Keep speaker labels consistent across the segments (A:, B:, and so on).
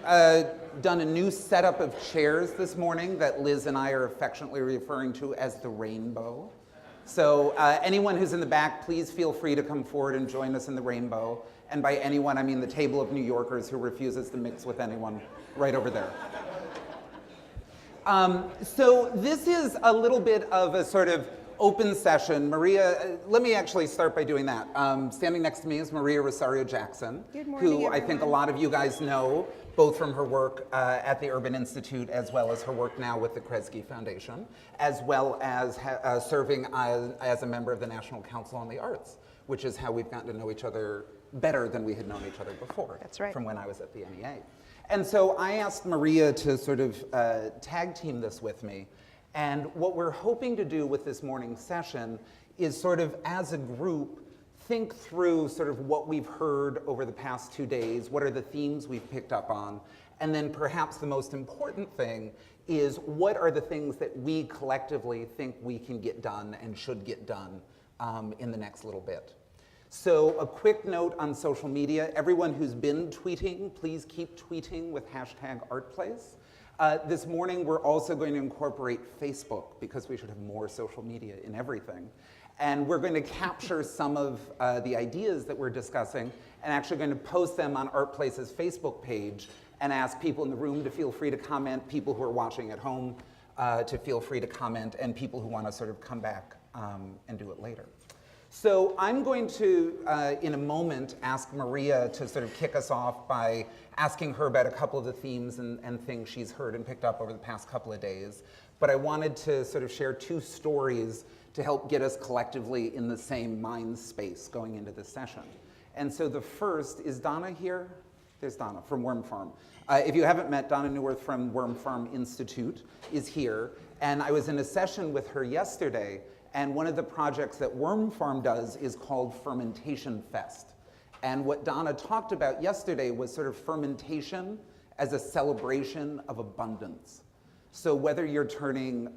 A: done a new setup of chairs this morning that Liz and I are affectionately referring to as the rainbow. So anyone who's in the back, please feel free to come forward and join us in the rainbow. And by anyone, I mean the table of New Yorkers who refuses to mix with anyone right over there. So this is a little bit of a sort of open session. Maria, let me actually start by doing that. Standing next to me is Maria Rosario Jackson,
B: who
A: everyone. I think a lot of you guys know, both from her work at the Urban Institute as well as her work now with the Kresge Foundation, as well as serving as a member of the National Council on the Arts, which is how we've gotten to know each other better than we had known each other before.
B: That's right.
A: From when I was at the NEA. And so I asked Maria to sort of tag team this with me. And what we're hoping to do with this morning's session is sort of, as a group, think through sort of what we've heard over the past 2 days, what are the themes we've picked up on, and then perhaps the most important thing is what are the things that we collectively think we can get done and should get done in the next little bit. So a quick note on social media. Everyone who's been tweeting, please keep tweeting with #ArtPlace. This morning, we're also going to incorporate Facebook because we should have more social media in everything. And we're going to capture some of the ideas that we're discussing and actually going to post them on ArtPlace's Facebook page and ask people in the room to feel free to comment, people who are watching at home to feel free to comment, and people who want to sort of come back and do it later. So I'm going to, in a moment, ask Maria to sort of kick us off by asking her about a couple of the themes and things she's heard and picked up over the past couple of days. But I wanted to sort of share 2 stories to help get us collectively in the same mind space going into this session. And so the first, is Donna here? There's Donna from Worm Farm. If you haven't met Donna Neuwirth from Worm Farm Institute is here. And I was in a session with her yesterday. And one of the projects that Worm Farm does is called Fermentation Fest. And what Donna talked about yesterday was sort of fermentation as a celebration of abundance. So whether you're turning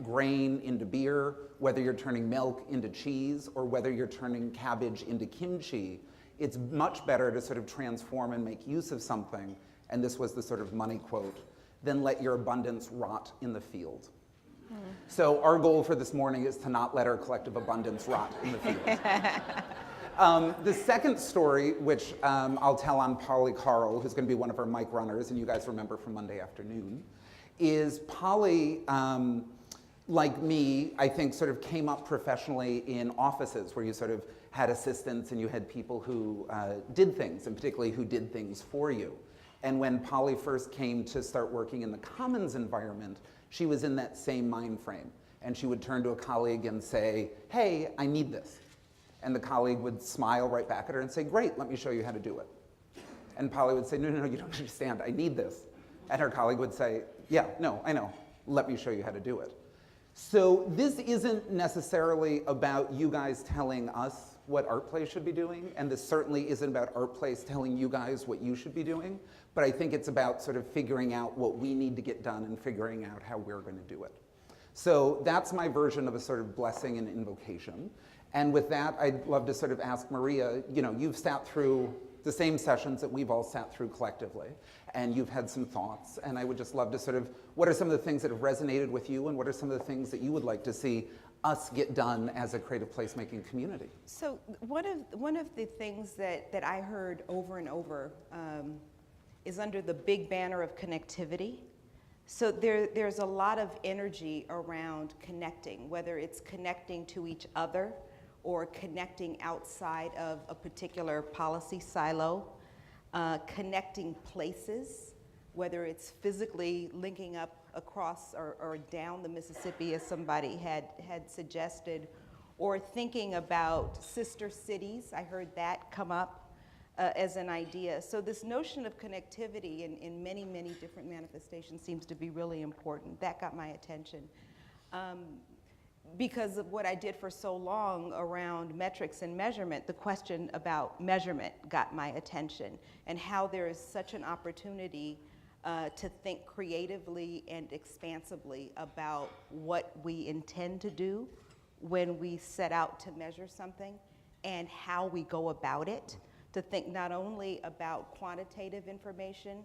A: grain into beer, whether you're turning milk into cheese, or whether you're turning cabbage into kimchi, it's much better to sort of transform and make use of something, and this was the sort of money quote, than let your abundance rot in the field. So our goal for this morning is to not let our collective abundance rot in the field. The second story, which I'll tell on Polly Carl, who's going to be one of our mic runners, and you guys remember from Monday afternoon, is Polly, like me, I think sort of came up professionally in offices where you sort of had assistants and you had people who did things, and particularly who did things for you. And when Polly first came to start working in the Commons environment, she was in that same mind frame. And she would turn to a colleague and say, hey, I need this. And the colleague would smile right back at her and say, great, let me show you how to do it. And Polly would say, no, no, no, you don't understand, I need this. And her colleague would say, yeah, no, I know, let me show you how to do it. So this isn't necessarily about you guys telling us what ArtPlace should be doing, and this certainly isn't about ArtPlace telling you guys what you should be doing, but I think it's about sort of figuring out what we need to get done and figuring out how we're going to do it. So that's my version of a sort of blessing and invocation. And with that, I'd love to sort of ask Maria, you know, you've sat through the same sessions that we've all sat through collectively, and you've had some thoughts, and I would just love to sort of, what are some of the things that have resonated with you, and what are some of the things that you would like to see us get done as a creative placemaking community?
B: So one of the things that I heard over and over is under the big banner of connectivity. So there's a lot of energy around connecting, whether it's connecting to each other or connecting outside of a particular policy silo, connecting places, whether it's physically linking up across or down the Mississippi, as somebody had suggested, or thinking about sister cities. I heard that come up as an idea. So this notion of connectivity in many, many different manifestations seems to be really important. That got my attention. Because of what I did for so long around metrics and measurement, the question about measurement got my attention, and how there is such an opportunity to think creatively and expansively about what we intend to do when we set out to measure something and how we go about it, to think not only about quantitative information,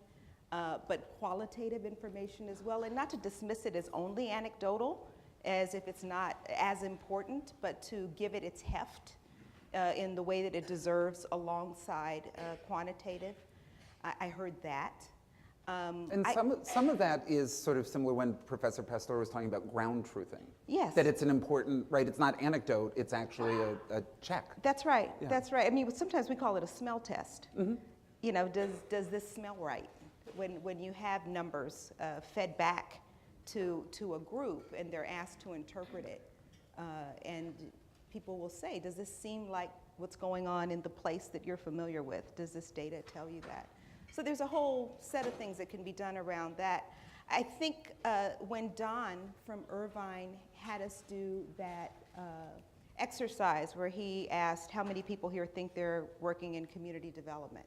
B: but qualitative information as well, and not to dismiss it as only anecdotal, as if it's not as important, but to give it its heft in the way that it deserves alongside quantitative. I heard that.
A: And some of that is sort of similar when Professor Pastor was talking about ground truthing.
B: Yes.
A: That it's an important, right, it's not anecdote, it's actually a check.
B: That's right,
A: Yeah.
B: that's right. I mean, sometimes we call it a smell test.
A: Mm-hmm.
B: You know, does this smell right? When you have numbers fed back to a group and they're asked to interpret it, and people will say, does this seem like what's going on in the place that you're familiar with? Does this data tell you that? So there's a whole set of things that can be done around that. I think when Don from Irvine had us do that exercise where he asked how many people here think they're working in community development,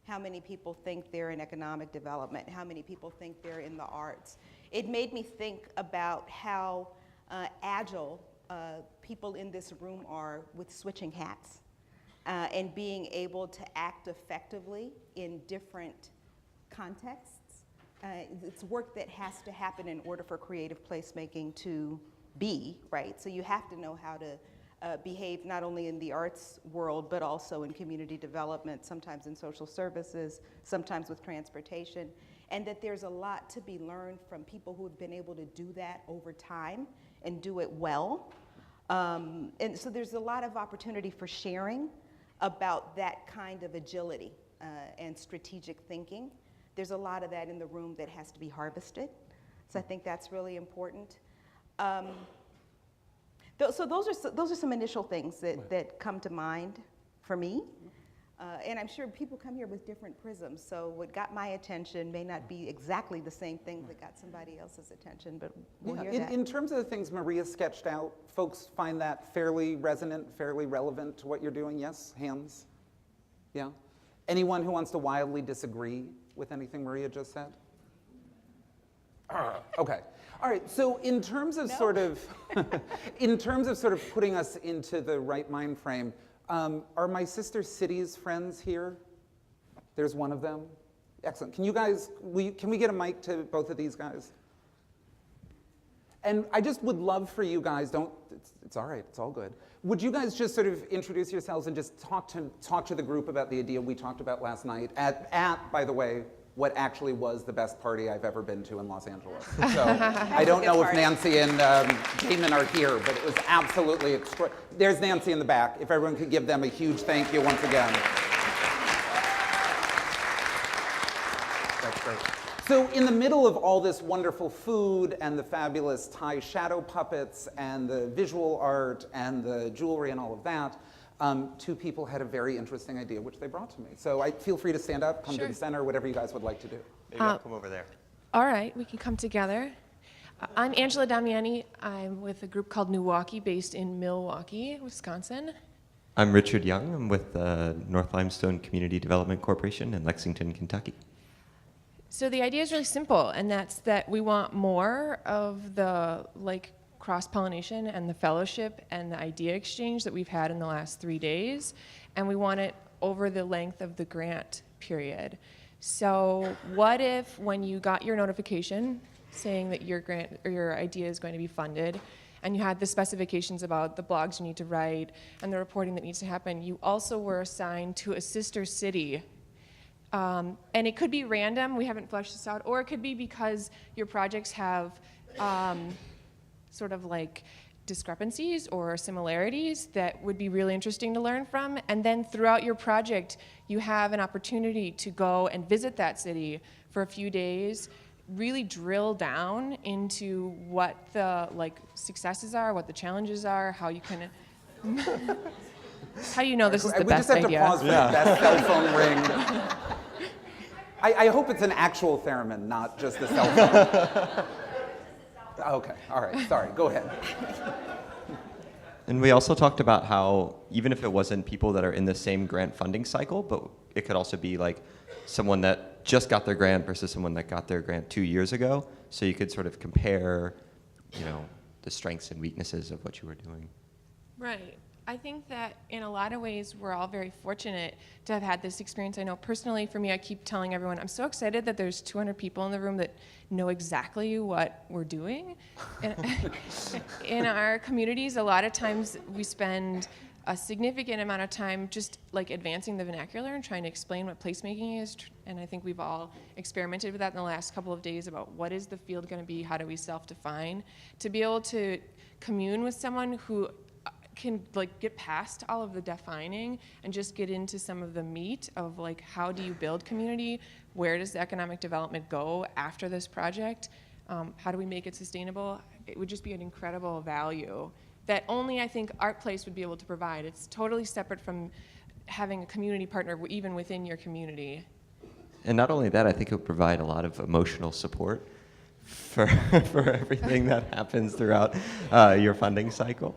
B: how many people think they're in economic development, how many people think they're in the arts, it made me think about how agile people in this room are with switching hats. And being able to act effectively in different contexts. It's work that has to happen in order for creative placemaking to be, right? So you have to know how to behave not only in the arts world, but also in community development, sometimes in social services, sometimes with transportation, and that there's a lot to be learned from people who have been able to do that over time and do it well. And so there's a lot of opportunity for sharing about that kind of agility and strategic thinking. There's a lot of that in the room that has to be harvested. So I think that's really important. So those are some initial things that come to mind for me. And I'm sure people come here with different prisms. So what got my attention may not be exactly the same thing that got somebody else's attention, but we'll hear that.
A: In terms of the things Maria sketched out, folks find that fairly resonant, fairly relevant to what you're doing? Yes? Hands? Yeah? Anyone who wants to wildly disagree with anything Maria just said? Okay. All right, so in terms of in terms of sort of putting us into the right mind frame, are my sister cities friends here? There's one of them. Excellent. Can you guys, can we get a mic to both of these guys? And I just would love for you guys, it's all right, it's all good. Would you guys just sort of introduce yourselves and just talk to the group about the idea we talked about last night at by the way, what actually was the best party I've ever been to in Los Angeles. So I don't know if Nancy and Damon are here, but it was absolutely extraordinary. There's Nancy in the back. If everyone could give them a huge thank you once again. That's great. So in the middle of all this wonderful food and the fabulous Thai shadow puppets and the visual art and the jewelry and all of that, two people had a very interesting idea, which they brought to me. So feel free to stand up, come to the center, whatever you guys would like to do.
C: Maybe I'll come over there.
D: All right, we can come together. I'm Angela Damiani. I'm with a group called Milwaukee, based in Milwaukee, Wisconsin.
C: I'm Richard Young. I'm with the North Limestone Community Development Corporation in Lexington, Kentucky.
D: So the idea is really simple, and that's that we want more of the cross-pollination and the fellowship and the idea exchange that we've had in the last 3 days, and we want it over the length of the grant period. So what if when you got your notification saying that your grant or your idea is going to be funded, and you had the specifications about the blogs you need to write and the reporting that needs to happen, you also were assigned to a sister city. And it could be random, we haven't fleshed this out, or it could be because your projects have sort of like discrepancies or similarities that would be really interesting to learn from. And then throughout your project, you have an opportunity to go and visit that city for a few days, really drill down into what the successes are, what the challenges are, how you can, how do you know this is the best idea?
A: We just have to pause for the best cell phone ring. I hope it's an actual theremin, not just the cell phone. Okay, all right, sorry, go ahead.
C: And we also talked about how even if it wasn't people that are in the same grant funding cycle, but it could also be like someone that just got their grant versus someone that got their grant 2 years ago. So you could sort of compare, the strengths and weaknesses of what you were doing.
D: Right. I think that in a lot of ways, we're all very fortunate to have had this experience. I know personally for me, I keep telling everyone, I'm so excited that there's 200 people in the room that know exactly what we're doing. In our communities, a lot of times we spend a significant amount of time just like advancing the vernacular and trying to explain what placemaking is. And I think we've all experimented with that in the last couple of days about what is the field going to be, how do we self-define. To be able to commune with someone who can like get past all of the defining and just get into some of the meat of like how do you build community, where does the economic development go after this project, how do we make it sustainable. It would just be an incredible value that only I think ArtPlace would be able to provide. It's totally separate from having a community partner even within your community.
C: And not only that, I think it would provide a lot of emotional support for everything that happens throughout your funding cycle.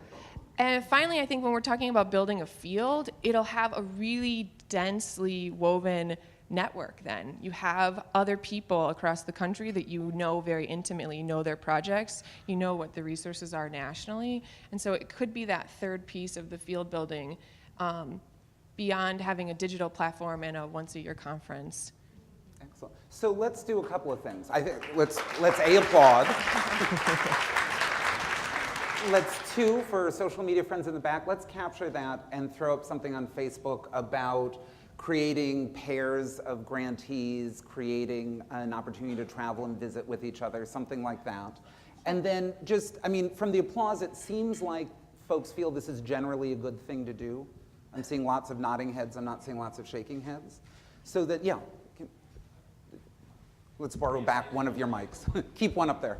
D: And finally, I think when we're talking about building a field, it'll have a really densely woven network then. You have other people across the country that you know very intimately, you know their projects, you know what the resources are nationally, and so it could be that third piece of the field building beyond having a digital platform and a once-a-year conference.
A: Excellent. So let's do a couple of things. I think let's applaud. Let's for social media friends in the back, let's capture that and throw up something on Facebook about creating pairs of grantees, creating an opportunity to travel and visit with each other, something like that. And then just, I mean, from the applause, it seems like folks feel this is generally a good thing to do. I'm seeing lots of nodding heads, I'm not seeing lots of shaking heads. So that, yeah, let's borrow back one of your mics. Keep one up there.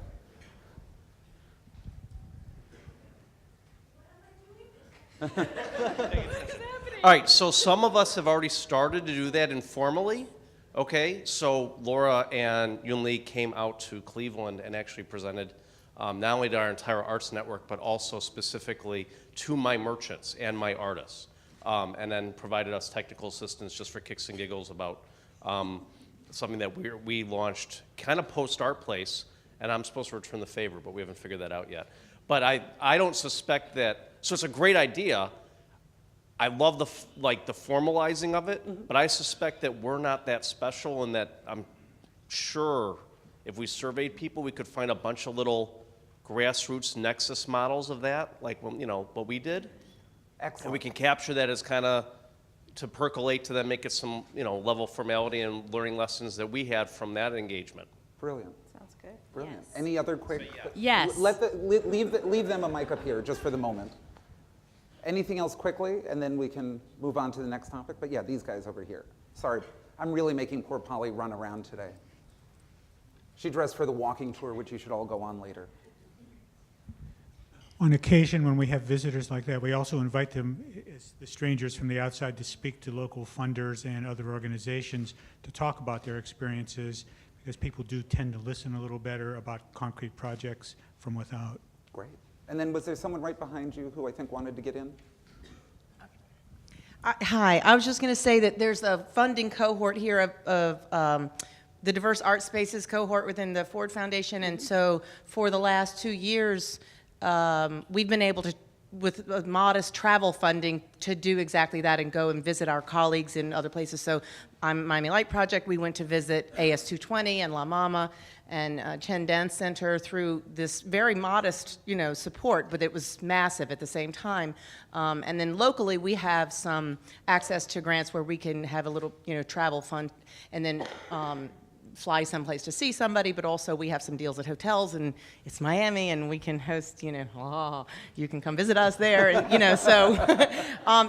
E: All right, so some of us have already started to do that informally, okay? So Laura and Yun Lee came out to Cleveland and actually presented not only to our entire arts network, but also specifically to my merchants and my artists, and then provided us technical assistance just for kicks and giggles about something that we launched kind of post ArtPlace, and I'm supposed to return the favor, but we haven't figured that out yet. But I don't suspect that. So it's a great idea. I love the formalizing of it, but I suspect that we're not that special, and that I'm sure if we surveyed people, we could find a bunch of little grassroots nexus models of that, like what we did.
A: Excellent.
E: And we can capture that as kind of to percolate to them, make it some level of formality and learning lessons that we had from that engagement.
A: Brilliant.
B: Sounds good.
A: Brilliant.
B: Yes.
A: Any other quick?
F: Yes.
A: Leave them a mic up here just for the moment. Anything else quickly, and then we can move on to the next topic. But yeah, these guys over here. Sorry, I'm really making poor Polly run around today. She dressed for the walking tour, which you should all go on later.
G: On occasion, when we have visitors like that, we also invite them, as the strangers from the outside, to speak to local funders and other organizations to talk about their experiences, because people do tend to listen a little better about concrete projects from without.
A: Great. And then was there someone right behind you who I think wanted to get in?
F: Hi, I was just going to say that there's a funding cohort here of the Diverse Art Spaces cohort within the Ford Foundation, and so for the last 2 years, we've been able to, with modest travel funding, to do exactly that and go and visit our colleagues in other places. So I'm Miami Light Project. We went to visit AS220 and La Mama and Chen Dance Center through this very modest, support, but it was massive at the same time. And then locally, we have some access to grants where we can have a little, travel fund, and then fly someplace to see somebody, but also we have some deals at hotels, and it's Miami, and we can host, you can come visit us there, and, so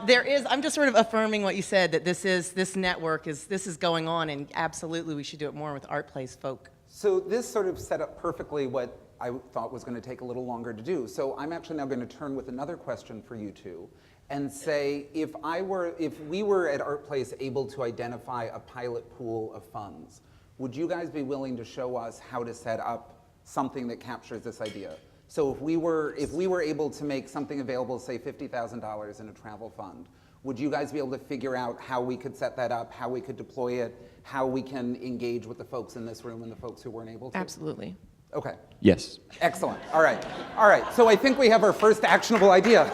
F: there is, I'm just sort of affirming what you said, that this network is going on, and absolutely we should do it more with ArtPlace folk.
A: So this sort of set up perfectly what I thought was going to take a little longer to do. So I'm actually now going to turn with another question for you two and say, if we were at ArtPlace able to identify a pilot pool of funds, would you guys be willing to show us how to set up something that captures this idea? So if we were able to make something available, say $50,000 in a travel fund, would you guys be able to figure out how we could set that up, how we could deploy it, how we can engage with the folks in this room and the folks who weren't able to?
D: Absolutely.
A: Okay.
C: Yes.
A: Excellent. All right. So I think we have our first actionable idea.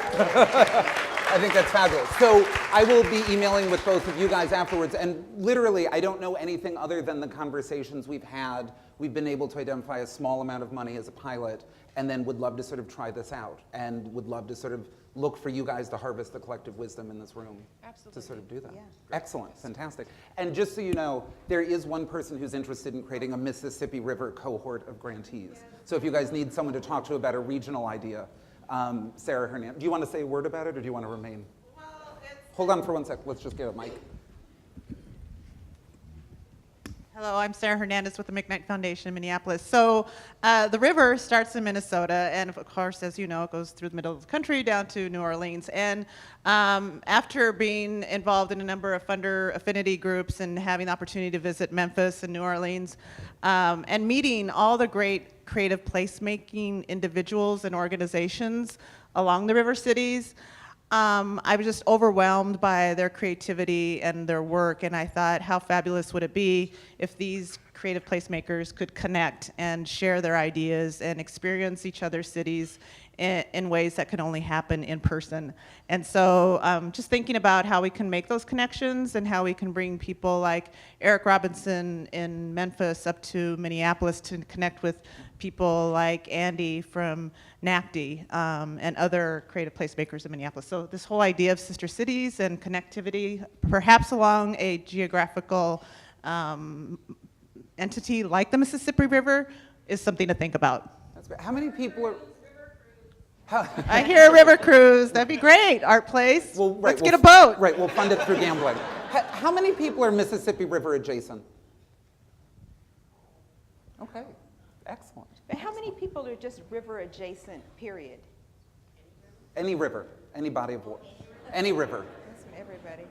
A: I think that's fabulous. So I will be emailing with both of you guys afterwards, and literally, I don't know anything other than the conversations we've had. We've been able to identify a small amount of money as a pilot, and then would love to sort of try this out, and would love to sort of look for you guys to harvest the collective wisdom in this room.
D: Absolutely.
A: To sort of do that.
B: Yeah.
A: Excellent, fantastic. And just so you know, there is one person who's interested in creating a Mississippi River cohort of grantees. So if you guys need someone to talk to about a regional idea, Sarah Hernandez, do you want to say a word about it, or do you want to remain?
F: Well,
A: Hold on for 1 sec. Let's just get a mic.
H: Hello, I'm Sarah Hernandez with the McKnight Foundation in Minneapolis. So the river starts in Minnesota, and of course, as you know, it goes through the middle of the country down to New Orleans. And after being involved in a number of funder affinity groups and having the opportunity to visit Memphis and New Orleans, and meeting all the great creative placemaking individuals and organizations along the river cities, I was just overwhelmed by their creativity and their work, and I thought, how fabulous would it be if these creative placemakers could connect and share their ideas and experience each other's cities in ways that could only happen in person. And so just thinking about how we can make those connections and how we can bring people like Eric Robinson in Memphis up to Minneapolis to connect with people like Andy from NACD and other creative placemakers in Minneapolis. So this whole idea of sister cities and connectivity, perhaps along a geographical entity like the Mississippi River, is something to think about.
A: That's great. How many people are...
H: I hear a river cruise. That'd be great, ArtPlace.
A: Well, right,
H: Let's get a boat.
A: Right, we'll fund it through gambling. How many people are Mississippi River adjacent? Okay, excellent.
B: But how many people are just river adjacent, period?
A: Any river, any body of water, any river.
B: That's from everybody.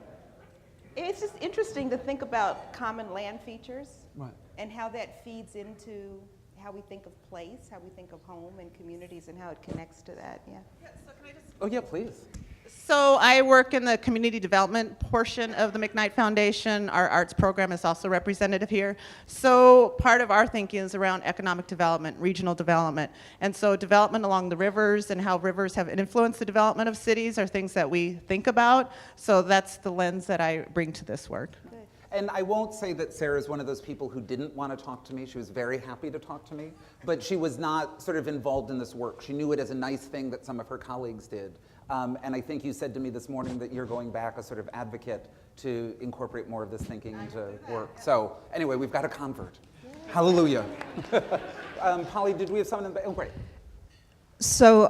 B: It's just interesting to think about common land features
A: Right.
B: and how that feeds into how we think of place, how we think of home and communities, and how it connects to that. Yeah.
A: Oh yeah, please.
H: So I work in the community development portion of the McKnight Foundation. Our arts program is also representative here. So part of our thinking is around economic development, regional development. And so development along the rivers and how rivers have influenced the development of cities are things that we think about. So that's the lens that I bring to this work.
A: And I won't say that Sarah's one of those people who didn't want to talk to me. She was very happy to talk to me, but she was not sort of involved in this work. She knew it as a nice thing that some of her colleagues did. And I think you said to me this morning that you're going back a sort of advocate to incorporate more of this thinking into work. So anyway, we've got a convert. Hallelujah. Polly, did we have someone in the... Oh, great.
I: So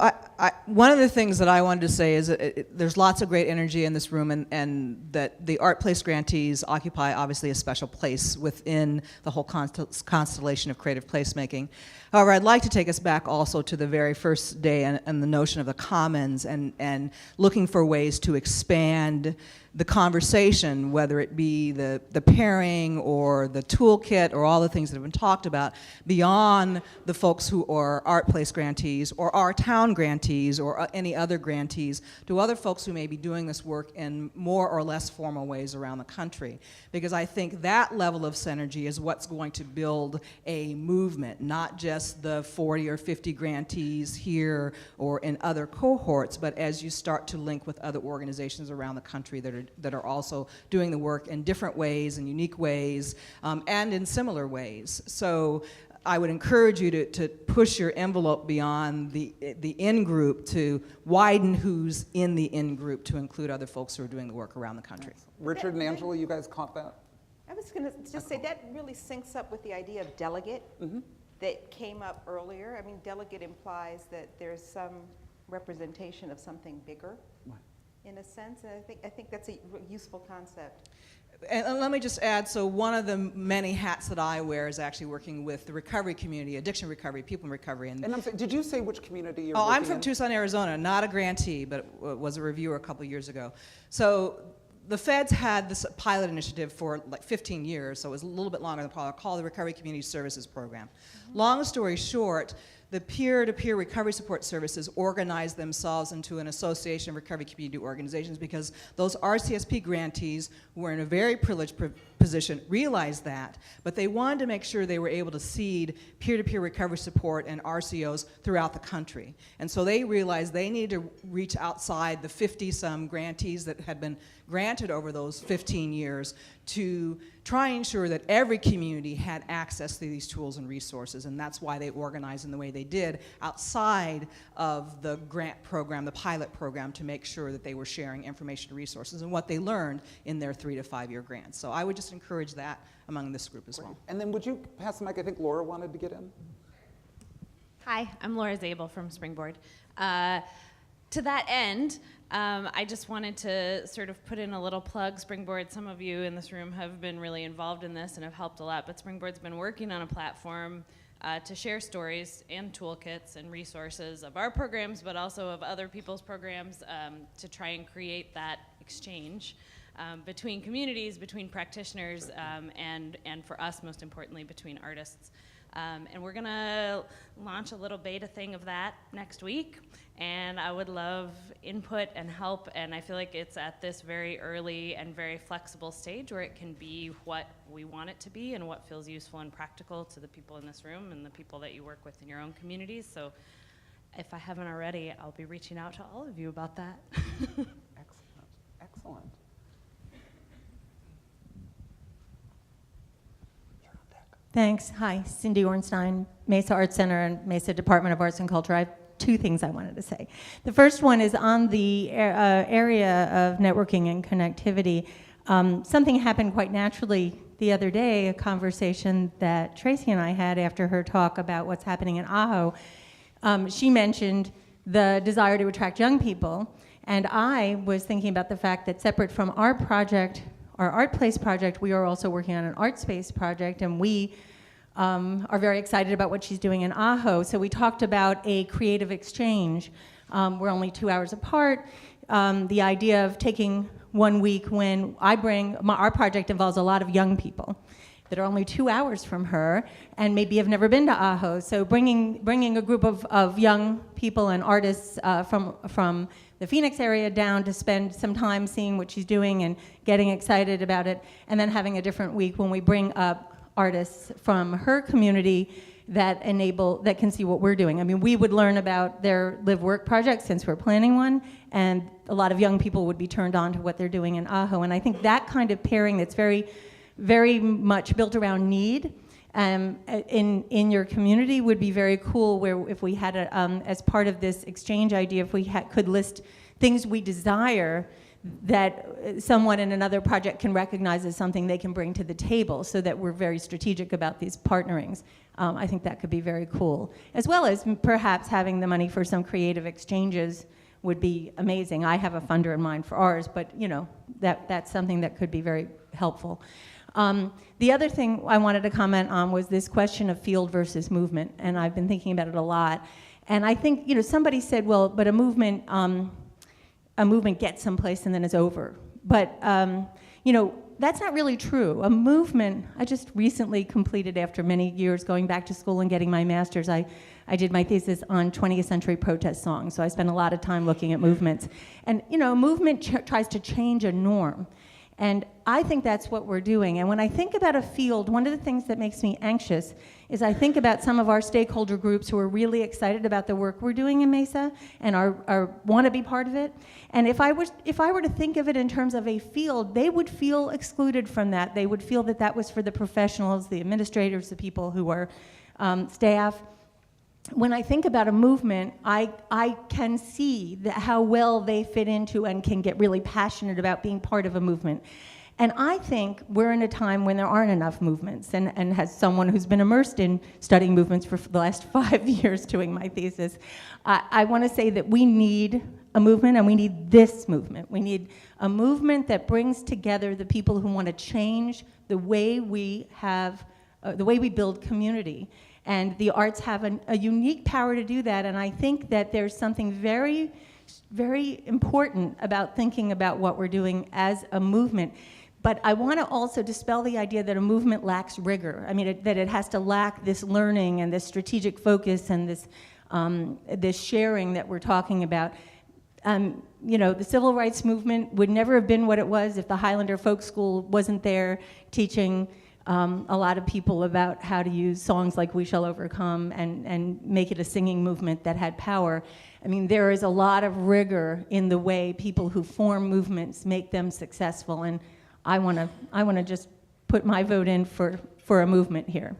I: one of the things that I wanted to say is that there's lots of great energy in this room, and that the ArtPlace grantees occupy obviously a special place within the whole constellation of creative placemaking. However, I'd like to take us back also to the very first day and the notion of the commons and looking for ways to expand the conversation, whether it be the pairing or the toolkit or all the things that have been talked about, beyond the folks who are ArtPlace grantees or our town grantees or any other grantees, to other folks who may be doing this work in more or less formal ways around the country. Because I think that level of synergy is what's going to build a movement, not just the 40 or 50 grantees here or in other cohorts, but as you start to link with other organizations around the country that are also doing the work in different ways and unique ways and in similar ways. So I would encourage you to push your envelope beyond the in-group to widen who's in the in-group to include other folks who are doing the work around the country.
A: Richard and Angela, you guys caught that?
B: I was going to just say that really syncs up with the idea of delegate that came up earlier. I mean, delegate implies that there's some representation of something bigger, in a sense. And I think that's a useful concept.
I: And let me just add, so one of the many hats that I wear is actually working with the recovery community, addiction recovery, people in recovery.
A: And I'm sorry, did you say which community you're
I: Oh, I'm
A: working
I: from
A: in?
I: Tucson, Arizona, not a grantee, but was a reviewer a couple years ago. So the feds had this pilot initiative for like 15 years, so it was a little bit longer than pilot, called the Recovery Community Services Program. Long story short, the peer-to-peer recovery support services organized themselves into an association of recovery community organizations because those RCSP grantees who were in a very privileged position realized that, but they wanted to make sure they were able to seed peer-to-peer recovery support and RCOs throughout the country. And so they realized they needed to reach outside the 50-some grantees that had been granted over those 15 years to try and ensure that every community had access to these tools and resources, and that's why they organized in the way they did outside of the grant program, the pilot program, to make sure that they were sharing information and resources and what they learned in their 3 to 5 year grants. So I would just encourage that among this group as well.
A: And then would you pass the mic? I think Laura wanted to get in.
J: Hi, I'm Laura Zabel from Springboard. To that end, I just wanted to sort of put in a little plug. Springboard, some of you in this room have been really involved in this and have helped a lot, but Springboard's been working on a platform to share stories and toolkits and resources of our programs, but also of other people's programs to try and create that exchange between communities, between practitioners, and for us, most importantly, between artists. And we're gonna launch a little beta thing of that next week, and I would love input and help, and I feel like it's at this very early and very flexible stage where it can be what we want it to be and what feels useful and practical to the people in this room and the people that you work with in your own communities. So if I haven't already, I'll be reaching out to all of you about that.
A: Excellent, excellent.
K: Thanks. Hi, Cindy Ornstein, Mesa Arts Center and Mesa Department of Arts and Culture. I have 2 things I wanted to say. The first one is on the area of networking and connectivity. Something happened quite naturally the other day, a conversation that Tracy and I had after her talk about what's happening in Ajo. She mentioned the desire to attract young people, and I was thinking about the fact that separate from our project, our ArtPlace project, we are also working on an art space project, and we are very excited about what she's doing in Ajo. So we talked about a creative exchange. We're only 2 hours apart. The idea of taking 1 week when our project involves a lot of young people that are only 2 hours from her and maybe have never been to Ajo. So bringing a group of young people and artists from the Phoenix area down to spend some time seeing what she's doing and getting excited about it, and then having a different week when we bring up artists from her community that can see what we're doing. I mean, we would learn about their live-work project since we're planning one, and a lot of young people would be turned on to what they're doing in Ajo. And I think that kind of pairing that's very, very much built around need in your community would be very cool, where if we had as part of this exchange idea, if we could list things we desire that someone in another project can recognize as something they can bring to the table, so that we're very strategic about these partnerings. I think that could be very cool. As well as perhaps having the money for some creative exchanges would be amazing. I have a funder in mind for ours, but that's something that could be very helpful. The other thing I wanted to comment on was this question of field versus movement, and I've been thinking about it a lot. And I think, somebody said, well, but a movement gets someplace and then it's over. But, that's not really true. A movement, I just recently completed, after many years going back to school and getting my master's, I did my thesis on 20th century protest songs, so I spent a lot of time looking at movements. And, a movement tries to change a norm. And I think that's what we're doing. And when I think about a field, one of the things that makes me anxious is I think about some of our stakeholder groups who are really excited about the work we're doing in Mesa and want to be part of it. And if I were to think of it in terms of a field, they would feel excluded from that. They would feel that that was for the professionals, the administrators, the people who are staff. When I think about a movement, I can see how well they fit into and can get really passionate about being part of a movement. And I think we're in a time when there aren't enough movements. And as someone who's been immersed in studying movements for the last 5 years doing my thesis, I want to say that we need a movement, and we need this movement. We need a movement that brings together the people who want to change the way we build community. And the arts have a unique power to do that, and I think that there's something very, very important about thinking about what we're doing as a movement. But I want to also dispel the idea that a movement lacks rigor. I mean, that it has to lack this learning and this strategic focus and this sharing that we're talking about. You know, the civil rights movement would never have been what it was if the Highlander Folk School wasn't there teaching a lot of people about how to use songs like We Shall Overcome and make it a singing movement that had power. I mean, there is a lot of rigor in the way people who form movements make them successful, and I want to just put my vote in for a movement here.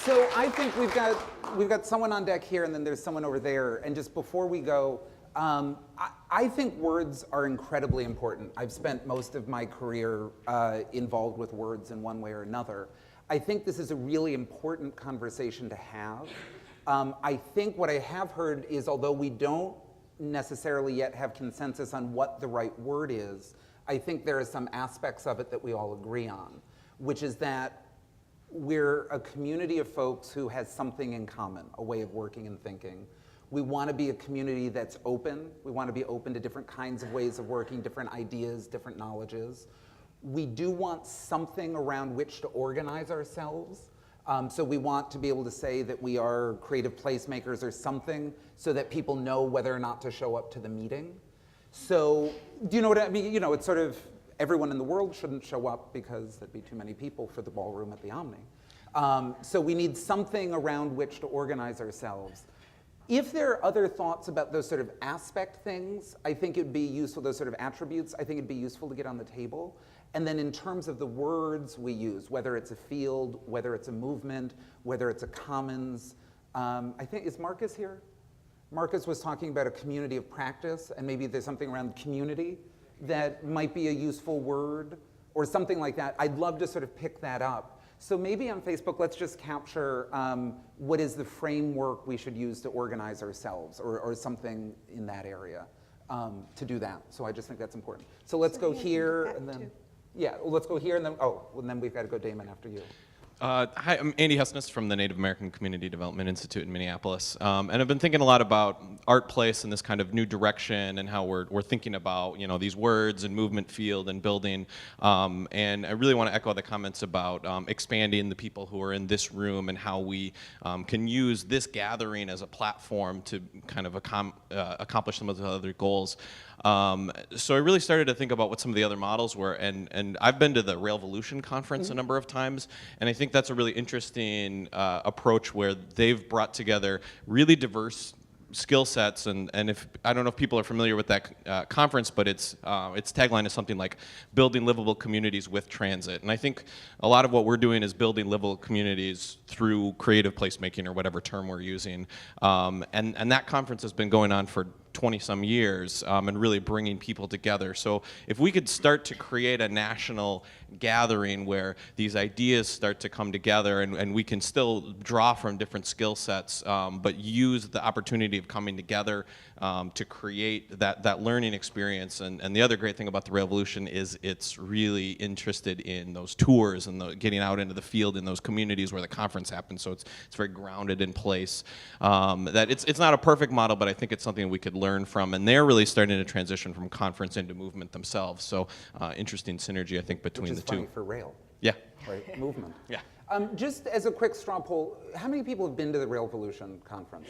A: So I think we've got someone on deck here, and then there's someone over there. And just before we go, I think words are incredibly important. I've spent most of my career involved with words in one way or another. I think this is a really important conversation to have. I think what I have heard is, although we don't necessarily yet have consensus on what the right word is, I think there are some aspects of it that we all agree on, which is that we're a community of folks who has something in common, a way of working and thinking. We want to be a community that's open. We want to be open to different kinds of ways of working, different ideas, different knowledges. We do want something around which to organize ourselves. So we want to be able to say that we are creative placemakers or something so that people know whether or not to show up to the meeting. So, do you know what I mean? You know, it's sort of, everyone in the world shouldn't show up because there'd be too many people for the ballroom at the Omni. So we need something around which to organize ourselves. If there are other thoughts about those sort of aspect things, I think it'd be useful, those sort of attributes, I think it'd be useful to get on the table. And then in terms of the words we use, whether it's a field, whether it's a movement, whether it's a commons, I think, is Marcus here? Marcus was talking about a community of practice, and maybe there's something around community that might be a useful word, or something like that. I'd love to sort of pick that up. So maybe on Facebook, let's just capture what is the framework we should use to organize ourselves, or something in that area to do that. So I just think that's important. So let's go here, and then, yeah, well, let's go here, and then, and then we've got to go Damon after you.
L: Hi, I'm Andy Hessness from the Native American Community Development Institute in Minneapolis, and I've been thinking a lot about ArtPlace and this kind of new direction and how we're thinking about, you know, these words and movement field and building, and I really want to echo the comments about expanding the people who are in this room and how we can use this gathering as a platform to kind of accomplish some of the other goals. So I really started to think about what some of the other models were, and I've been to the Railvolution conference a number of times, and I think that's a really interesting approach where they've brought together really diverse skill sets, and if I don't know if people are familiar with that conference, but its tagline is something like building livable communities with transit, and I think a lot of what we're doing is building livable communities through creative placemaking, or whatever term we're using, and that conference has been going on for 20-some years, and really bringing people together. So if we could start to create a national gathering where these ideas start to come together, and we can still draw from different skill sets, but use the opportunity of coming together to create that learning experience. And the other great thing about the Railvolution is it's really interested in those tours and getting out into the field in those communities where the conference happens. So it's very grounded in place. That it's not a perfect model, but I think it's something we could learn from, and they're really starting to transition from conference into movement themselves. So interesting synergy, I think, between the two.
A: Which is funny for rail.
L: Yeah.
A: Right, movement.
L: Yeah.
A: Just as a quick straw poll, how many people have been to the Railvolution conference?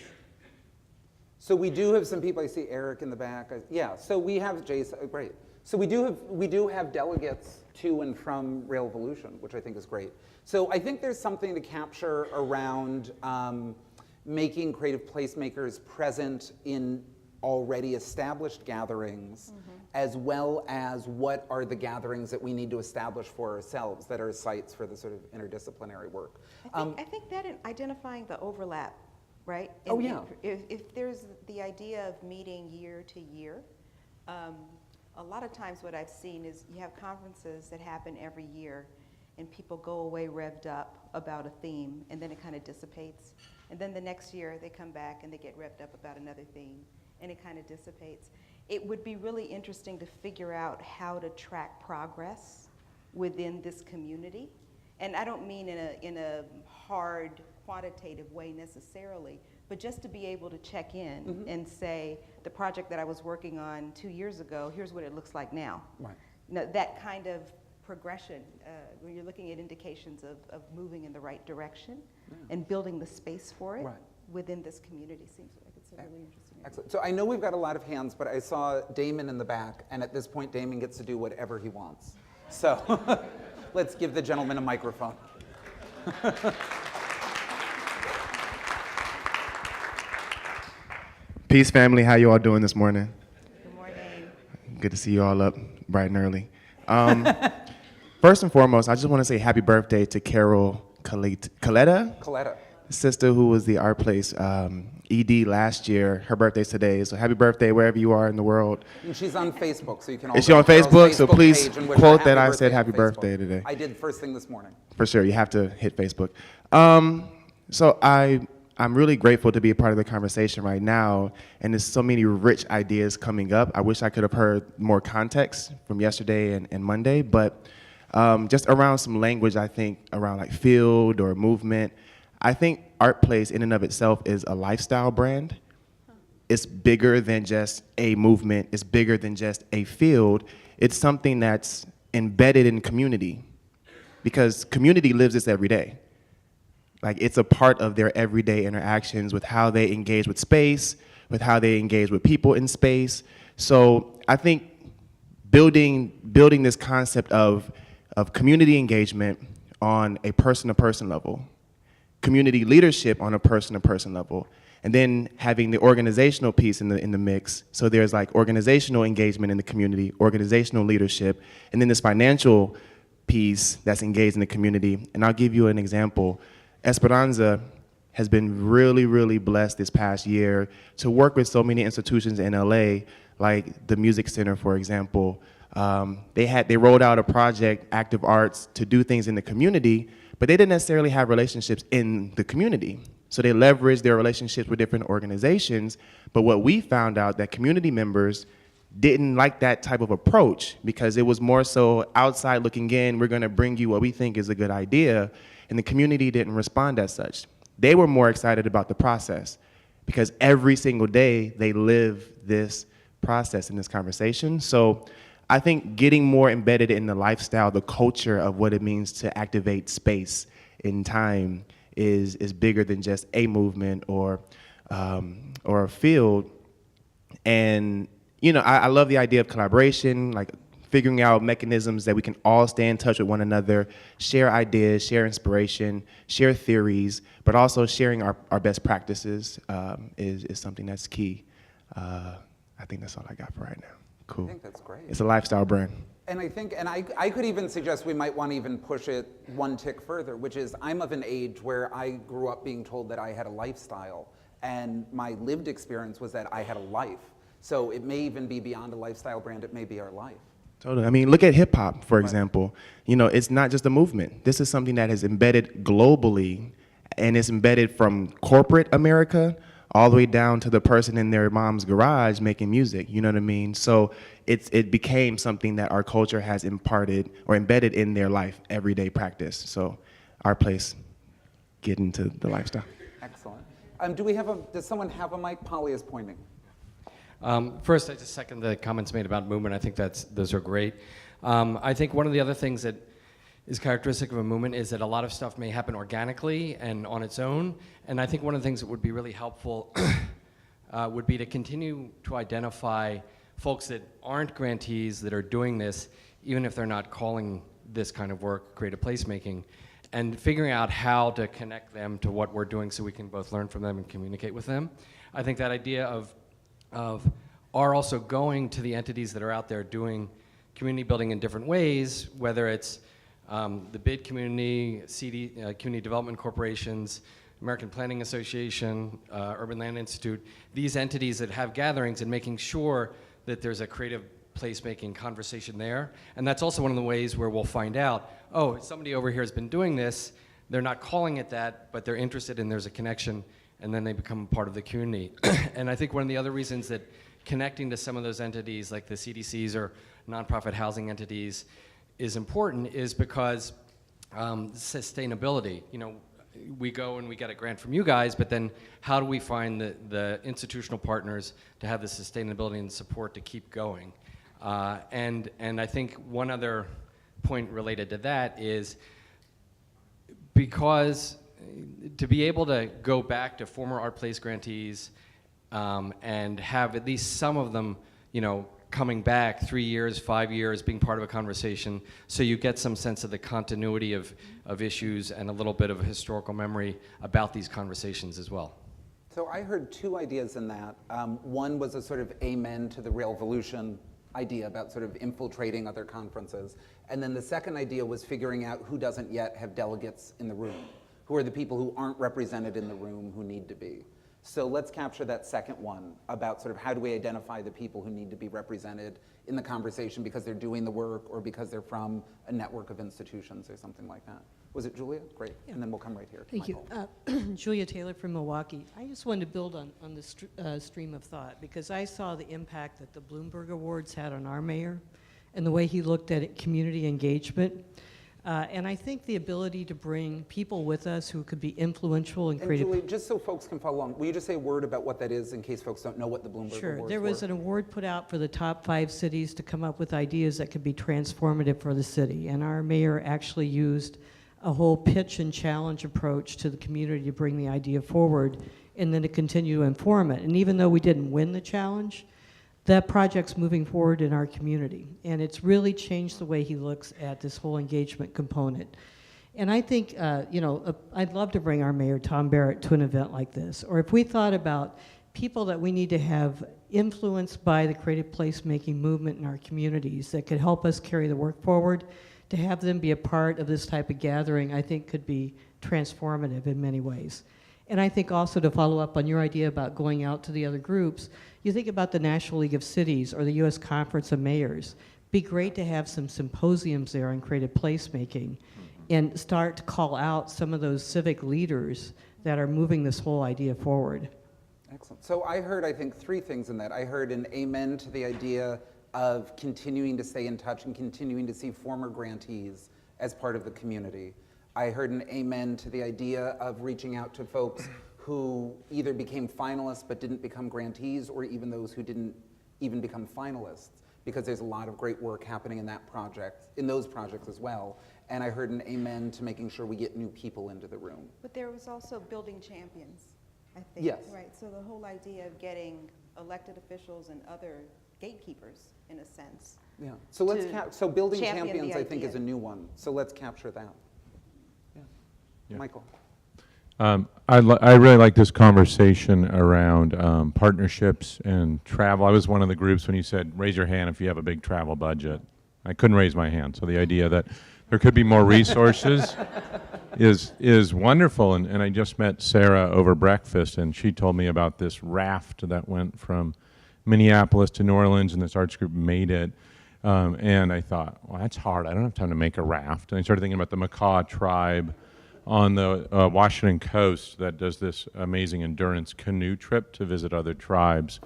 A: So we do have some people. I see Eric in the back. Yeah. So we have Jason. Great. So we do have delegates to and from Railvolution, which I think is great. So I think there's something to capture around making creative placemakers present in already established gatherings, as well as what are the gatherings that we need to establish for ourselves that are sites for the sort of interdisciplinary work.
B: I think that in identifying the overlap, right?
A: Oh, yeah.
B: If there's the idea of meeting year to year, a lot of times what I've seen is you have conferences that happen every year, and people go away revved up about a theme, and then it kind of dissipates. And then the next year they come back and they get revved up about another theme, and it kind of dissipates. It would be really interesting to figure out how to track progress within this community. And I don't mean in a hard quantitative way necessarily, but just to be able to check in and say, the project that I was working on 2 years ago, here's what it looks like now.
A: Right.
B: Now, that kind of progression, when you're looking at indications of moving in the right direction and building the space for it within this community seems like it's a really interesting area.
A: Excellent. So I know we've got a lot of hands, but I saw Damon in the back, and at this point, Damon gets to do whatever he wants. So let's give the gentleman a microphone.
M: Peace, family. How you all doing this morning?
B: Good morning.
M: Good to see you all up bright and early. First and foremost, I just want to say happy birthday to Carol Coletta, sister who was the ArtPlace ED last year. Her birthday's today, so happy birthday wherever you are in the world.
A: And she's on Facebook, so you can all
M: Is she on Facebook? So please quote that I said happy birthday today.
A: I did first thing this morning.
M: For sure, you have to hit Facebook. So I'm really grateful to be a part of the conversation right now, and there's so many rich ideas coming up. I wish I could have heard more context from yesterday and Monday, but just around some language, I think, around like field or movement, I think ArtPlace in and of itself is a lifestyle brand. It's bigger than just a movement. It's bigger than just a field. It's something that's embedded in community, because community lives this every day. Like, it's a part of their everyday interactions with how they engage with space, with how they engage with people in space. So I think building this concept of community engagement on a person-to-person level, community leadership on a person-to-person level, and then having the organizational piece in the mix. So there's like organizational engagement in the community, organizational leadership, and then this financial piece that's engaged in the community. And I'll give you an example. Esperanza has been really, really blessed this past year to work with so many institutions in LA, like the Music Center, for example. They rolled out a project, Active Arts, to do things in the community, but they didn't necessarily have relationships in the community. So they leveraged their relationships with different organizations, but what we found out that community members didn't like that type of approach, because it was more so outside looking in, we're gonna bring you what we think is a good idea, and the community didn't respond as such. They were more excited about the process, because every single day they live this process in this conversation. So I think getting more embedded in the lifestyle, the culture of what it means to activate space in time is bigger than just a movement or a field. And you know, I love the idea of collaboration, like figuring out mechanisms that we can all stay in touch with one another, share ideas, share inspiration, share theories, but also sharing our best practices is something that's key. I think that's all I got for right now. Cool.
A: I think that's great.
M: It's a lifestyle brand.
A: And I think, and I could even suggest we might want to even push it one tick further, which is I'm of an age where I grew up being told that I had a lifestyle, and my lived experience was that I had a life. So it may even be beyond a lifestyle brand, it may be our life.
M: Totally. I mean, look at hip hop, for example. You know, it's not just a movement. This is something that is embedded globally, and it's embedded from corporate America all the way down to the person in their mom's garage making music, you know what I mean? So it became something that our culture has imparted or embedded in their life, everyday practice. So ArtPlace, get into the lifestyle.
A: Excellent. Does someone have a mic? Polly is pointing.
N: First, I just second the comments made about movement. I think those are great. I think one of the other things that is characteristic of a movement is that a lot of stuff may happen organically and on its own. And I think one of the things that would be really helpful would be to continue to identify folks that aren't grantees that are doing this, even if they're not calling this kind of work creative placemaking, and figuring out how to connect them to what we're doing so we can both learn from them and communicate with them. I think that idea of are also going to the entities that are out there doing community building in different ways, whether it's the BID community, Community Development Corporations, American Planning Association, Urban Land Institute, these entities that have gatherings, and making sure that there's a creative placemaking conversation there. And that's also one of the ways where we'll find out, oh, somebody over here has been doing this, they're not calling it that, but they're interested and there's a connection, and then they become part of the community. And I think one of the other reasons that connecting to some of those entities like the CDCs or nonprofit housing entities is important is because sustainability. You know, we go and we get a grant from you guys, but then how do we find the institutional partners to have the sustainability and support to keep going? And I think one other point related to that is because to be able to go back to former ArtPlace grantees and have at least some of them, coming back 3 years, 5 years, being part of a conversation, so you get some sense of the continuity of issues and a little bit of a historical memory about these conversations as well.
A: So I heard two ideas in that. One was a sort of amen to the Railvolution idea about sort of infiltrating other conferences. And then the second idea was figuring out who doesn't yet have delegates in the room. Who are the people who aren't represented in the room who need to be? So let's capture that second one about sort of how do we identify the people who need to be represented in the conversation because they're doing the work or because they're from a network of institutions or something like that. Was it Julia? Great. Yeah. And then we'll come right here.
O: Thank you. Julia Taylor from Milwaukee. I just wanted to build on the stream of thought because I saw the impact that the Bloomberg Awards had on our mayor and the way he looked at it, community engagement. And I think the ability to bring people with us who could be influential and creative.
A: Julie, just so folks can follow along, will you just say a word about what that is in case folks don't know what the Bloomberg Awards
O: Sure. There
A: were?
O: was an award put out for the top 5 cities to come up with ideas that could be transformative for the city. And our mayor actually used a whole pitch and challenge approach to the community to bring the idea forward and then to continue to inform it. And even though we didn't win the challenge, that project's moving forward in our community. And it's really changed the way he looks at this whole engagement component. And I think, I'd love to bring our mayor, Tom Barrett, to an event like this. Or if we thought about people that we need to have influenced by the creative placemaking movement in our communities that could help us carry the work forward, to have them be a part of this type of gathering, I think could be transformative in many ways. And I think also to follow up on your idea about going out to the other groups, you think about the National League of Cities or the U.S. Conference of Mayors. Be great to have some symposiums there on creative placemaking and start to call out some of those civic leaders that are moving this whole idea forward.
A: Excellent. So I heard, I think, 3 things in that. I heard an amen to the idea of continuing to stay in touch and continuing to see former grantees as part of the community. I heard an amen to the idea of reaching out to folks who either became finalists but didn't become grantees, or even those who didn't even become finalists, because there's a lot of great work happening in those projects as well. And I heard an amen to making sure we get new people into the room.
B: But there was also building champions, I think.
A: Yes.
B: Right, so the whole idea of getting elected officials and other gatekeepers, in a sense.
A: Yeah, so so building
B: champion
A: champions,
B: the
A: I think,
B: idea.
A: is a new one. So let's capture that.
P: Yeah.
A: Michael.
P: I really like this conversation around partnerships and travel. I was one of the groups when you said, raise your hand if you have a big travel budget. I couldn't raise my hand. So the idea that there could be more resources is wonderful. And I just met Sarah over breakfast, and she told me about this raft that went from Minneapolis to New Orleans, and this arts group made it. And I thought, well, that's hard. I don't have time to make a raft. And I started thinking about the Macaw tribe on the Washington coast that does this amazing endurance canoe trip to visit other tribes.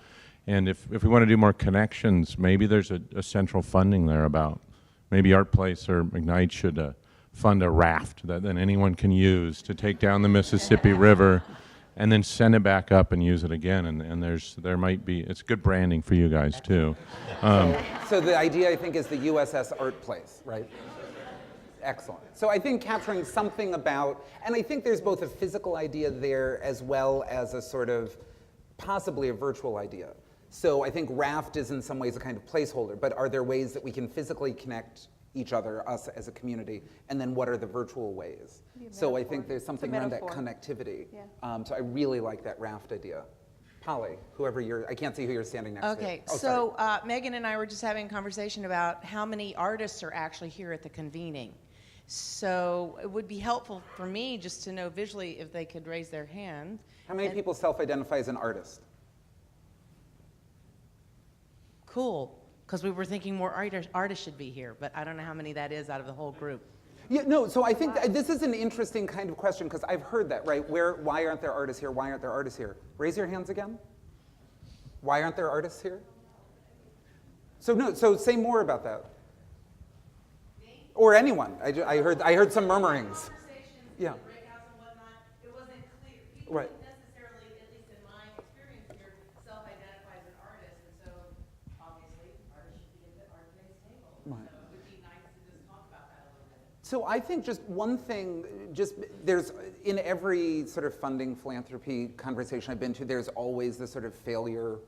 P: And if we want to do more connections, maybe there's a central funding there about maybe ArtPlace or Ignite should fund a raft that then anyone can use to take down the Mississippi River and then send it back up and use it again. And there might be, it's good branding for you guys too.
A: So the idea, I think, is the USS ArtPlace, right? Excellent. So I think capturing something about, and I think there's both a physical idea there as well as a sort of possibly a virtual idea. So I think raft is in some ways a kind of placeholder, but are there ways that we can physically connect each other, us as a community, and then what are the virtual ways? So I think there's something around that connectivity. Yeah. So I really like that raft idea. Polly, I can't see who you're standing next to.
F: Okay, so Megan and I were just having a conversation about how many artists are actually here at the convening. So it would be helpful for me just to know visually if they could raise their hand.
A: How many people self-identify as an artist?
F: Cool, because we were thinking more artists should be here, but I don't know how many that is out of the whole group.
A: Yeah, no, so I think this is an interesting kind of question, because I've heard that, right? Why aren't there artists here? Why aren't there artists here? Raise your hands again. Why aren't there artists here? So say more about that. Or anyone. I heard some murmurings. Yeah. Right.
F: necessarily, at least in my experience here, self-identify as an artist, and so obviously artists should be at the ArtPlace table.
A: Right.
F: So it would be nice to just talk about that a little bit.
A: So I think just one thing, there's, in every sort of funding philanthropy conversation I've been to, there's always this sort of failure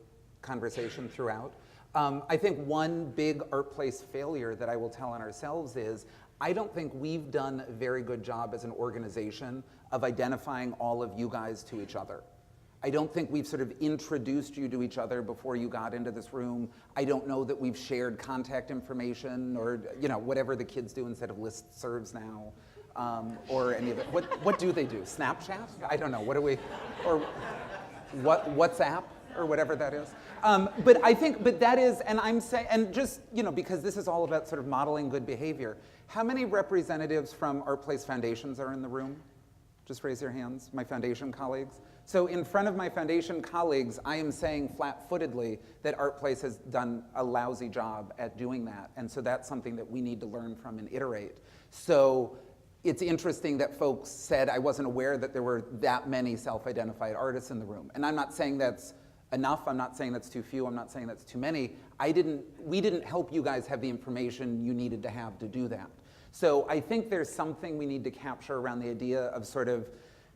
A: conversation throughout. I think one big ArtPlace failure that I will tell on ourselves is, I don't think we've done a very good job as an organization of identifying all of you guys to each other. I don't think we've sort of introduced you to each other before you got into this room. I don't know that we've shared contact information or, you know, whatever the kids do instead of listservs now, or any of it. What do they do? Snapchat? I don't know. What do we, or WhatsApp or whatever that is. But I think, but that is, and I'm saying, and just, you know, because this is all about sort of modeling good behavior. How many representatives from ArtPlace foundations are in the room? Just raise your hands, my foundation colleagues. So in front of my foundation colleagues, I am saying flat-footedly that ArtPlace has done a lousy job at doing that. And so that's something that we need to learn from and iterate. So it's interesting that folks said, I wasn't aware that there were that many self-identified artists in the room. And I'm not saying that's enough, I'm not saying that's too few, I'm not saying that's too many. We didn't help you guys have the information you needed to have to do that. So I think there's something we need to capture around the idea of sort of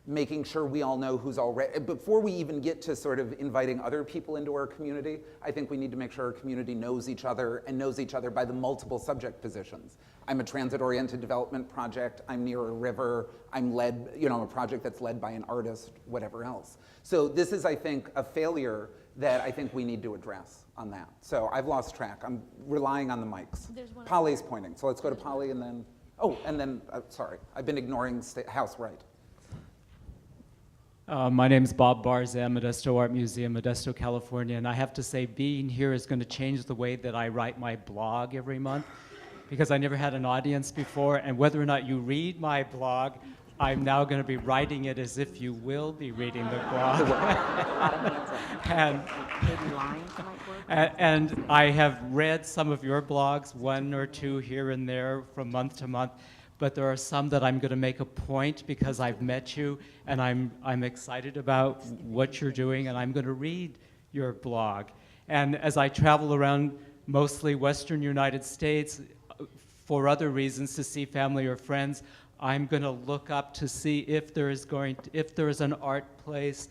A: making sure we all know who's already, before we even get to sort of inviting other people into our community, I think we need to make sure our community knows each other and knows each other by the multiple subject positions. I'm a transit-oriented development project, I'm near a river, I'm led, you know, a project that's led by an artist, whatever else. So this is, I think, a failure that I think we need to address on that. So I've lost track, I'm relying on the mics. Polly's pointing, so let's go to Polly and then, sorry, I've been ignoring House Right.
Q: My name is Bob Barzan, Modesto Art Museum, Modesto, California, and I have to say being here is going to change the way that I write my blog every month, because I never had an audience before, and whether or not you read my blog, I'm now going to be writing it as if you will be reading the blog. And I have read some of your blogs, one or two here and there from month to month, but there are some that I'm going to make a point because I've met you and I'm excited about what you're doing, and I'm going to read your blog. And as I travel around mostly Western United States for other reasons to see family or friends, I'm going to look up to see if there is an ArtPlace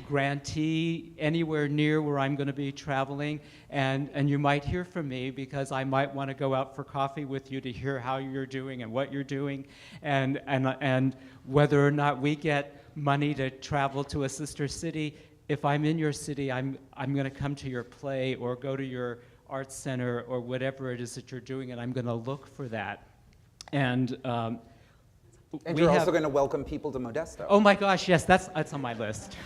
Q: grantee anywhere near where I'm going to be traveling, and you might hear from me because I might want to go out for coffee with you to hear how you're doing and what you're doing, and whether or not we get money to travel to a sister city. If I'm in your city, I'm going to come to your play or go to your art center or whatever it is that you're doing, and I'm going to look for that. And
A: you're also going to welcome people to Modesto.
Q: Oh my gosh, yes, that's on my list.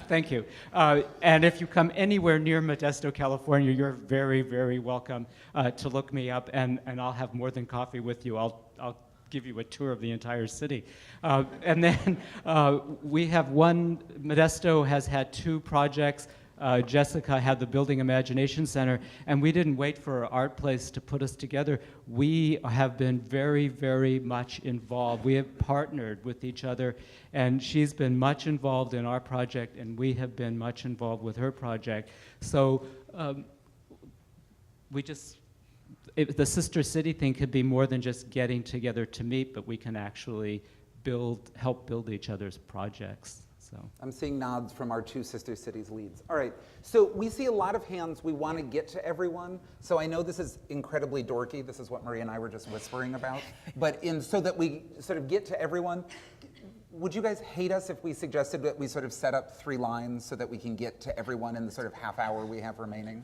Q: Thank you. And if you come anywhere near Modesto, California, you're very, very welcome to look me up, and I'll have more than coffee with you. I'll give you a tour of the entire city. And then we have Modesto has had two projects. Jessica had the Building Imagination Center, and we didn't wait for ArtPlace to put us together. We have been very, very much involved. We have partnered with each other, and she's been much involved in our project, and we have been much involved with her project. So the Sister City thing could be more than just getting together to meet, but we can actually help build each other's projects. So.
A: I'm seeing nods from our two Sister Cities leads. All right, so we see a lot of hands. We want to get to everyone. So I know this is incredibly dorky. This is what Maria and I were just whispering about. But so that we sort of get to everyone, would you guys hate us if we suggested that we sort of set up 3 lines so that we can get to everyone in the sort of half hour we have remaining?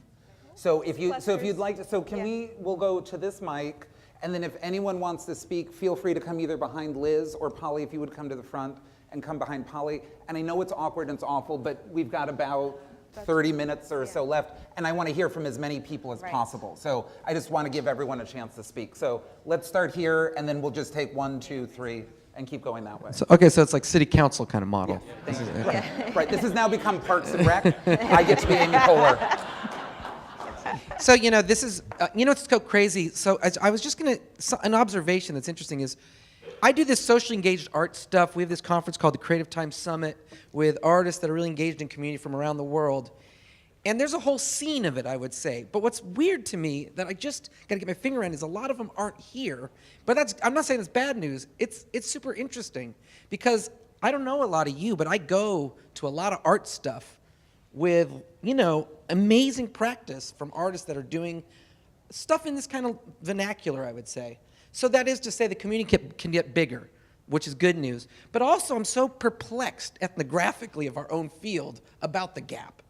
A: So if you'd like to, we'll go to this mic, and then if anyone wants to speak, feel free to come either behind Liz or Polly, if you would come to the front and come behind Polly. And I know it's awkward and it's awful, but we've got about 30 minutes or so left, and I want to hear from as many people as possible. So I just want to give everyone a chance to speak. So let's start here, and then we'll just take 1, 2, 3, and keep going that way.
R: So it's like city council kind of model.
A: Yeah. Right, this has now become Parks and Rec. I get to be Amy Poehler.
R: So, this is, it's so crazy. So I was just an observation that's interesting is, I do this socially engaged art stuff. We have this conference called the Creative Time Summit with artists that are really engaged in community from around the world. And there's a whole scene of it, I would say. But what's weird to me that I just got to get my finger around is a lot of them aren't here. But I'm not saying it's bad news. It's super interesting because I don't know a lot of you, but I go to a lot of art stuff with, amazing practice from artists that are doing stuff in this kind of vernacular, I would say. So that is to say the community can get bigger, which is good news. But also I'm so perplexed ethnographically of our own field about the gap.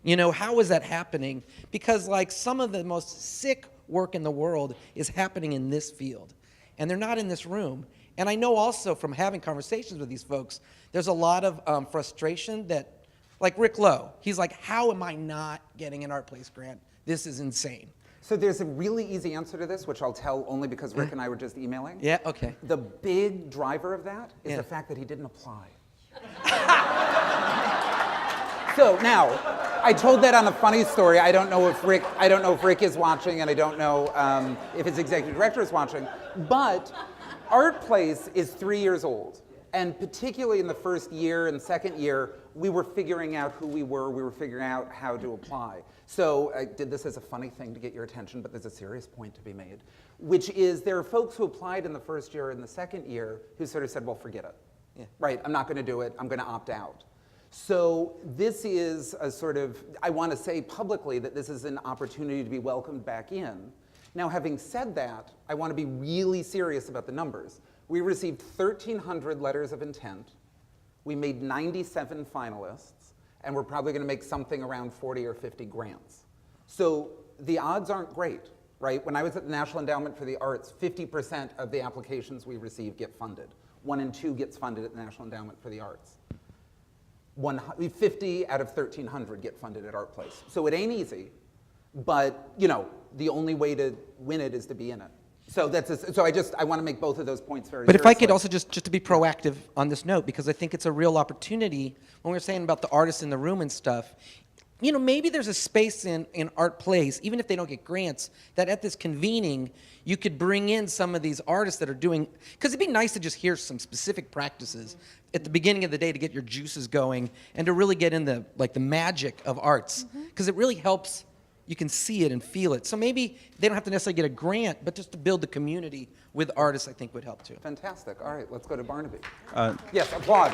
R: How is that happening? Because like some of the most sick work in the world is happening in this field, and they're not in this room. And I know also from having conversations with these folks, there's a lot of frustration that, like Rick Lowe, he's like, how am I not getting an ArtPlace grant? This is insane.
A: So there's a really easy answer to this, which I'll tell only because Rick and I were just emailing.
R: Yeah, okay.
A: The big driver of that is the fact that he didn't apply. So now, I told that on a funny story. I don't know if Rick is watching, and I don't know if his executive director is watching. But ArtPlace is 3 years old, and particularly in the first year and second year, we were figuring out who we were. We were figuring out how to apply. So I did this as a funny thing to get your attention, but there's a serious point to be made, which is there are folks who applied in the first year and the second year who sort of said, well, forget it.
R: Yeah.
A: Right, I'm not going to do it. I'm going to opt out. So this is a sort of, I want to say publicly that this is an opportunity to be welcomed back in. Now, having said that, I want to be really serious about the numbers. We received 1,300 letters of intent. We made 97 finalists, and we're probably going to make something around 40 or 50 grants. So the odds aren't great, right? When I was at the National Endowment for the Arts, 50% of the applications we receive get funded. 1 in 2 gets funded at the National Endowment for the Arts. 50 out of 1,300 get funded at ArtPlace. So it ain't easy, but the only way to win it is to be in it. So I want to make both of those points very
R: But
A: seriously.
R: if I could also just to be proactive on this note, because I think it's a real opportunity when we're saying about the artists in the room and stuff, maybe there's a space in ArtPlace, even if they don't get grants, that at this convening, you could bring in some of these artists that are doing, because it'd be nice to just hear some specific practices at the beginning of the day to get your juices going and to really get in the magic of arts, because it really helps. You can see it and feel it. So maybe they don't have to necessarily get a grant, but just to build the community with artists, I think would help too.
A: Fantastic. All right, let's go to Barnaby.
S: Yes,
A: applaud.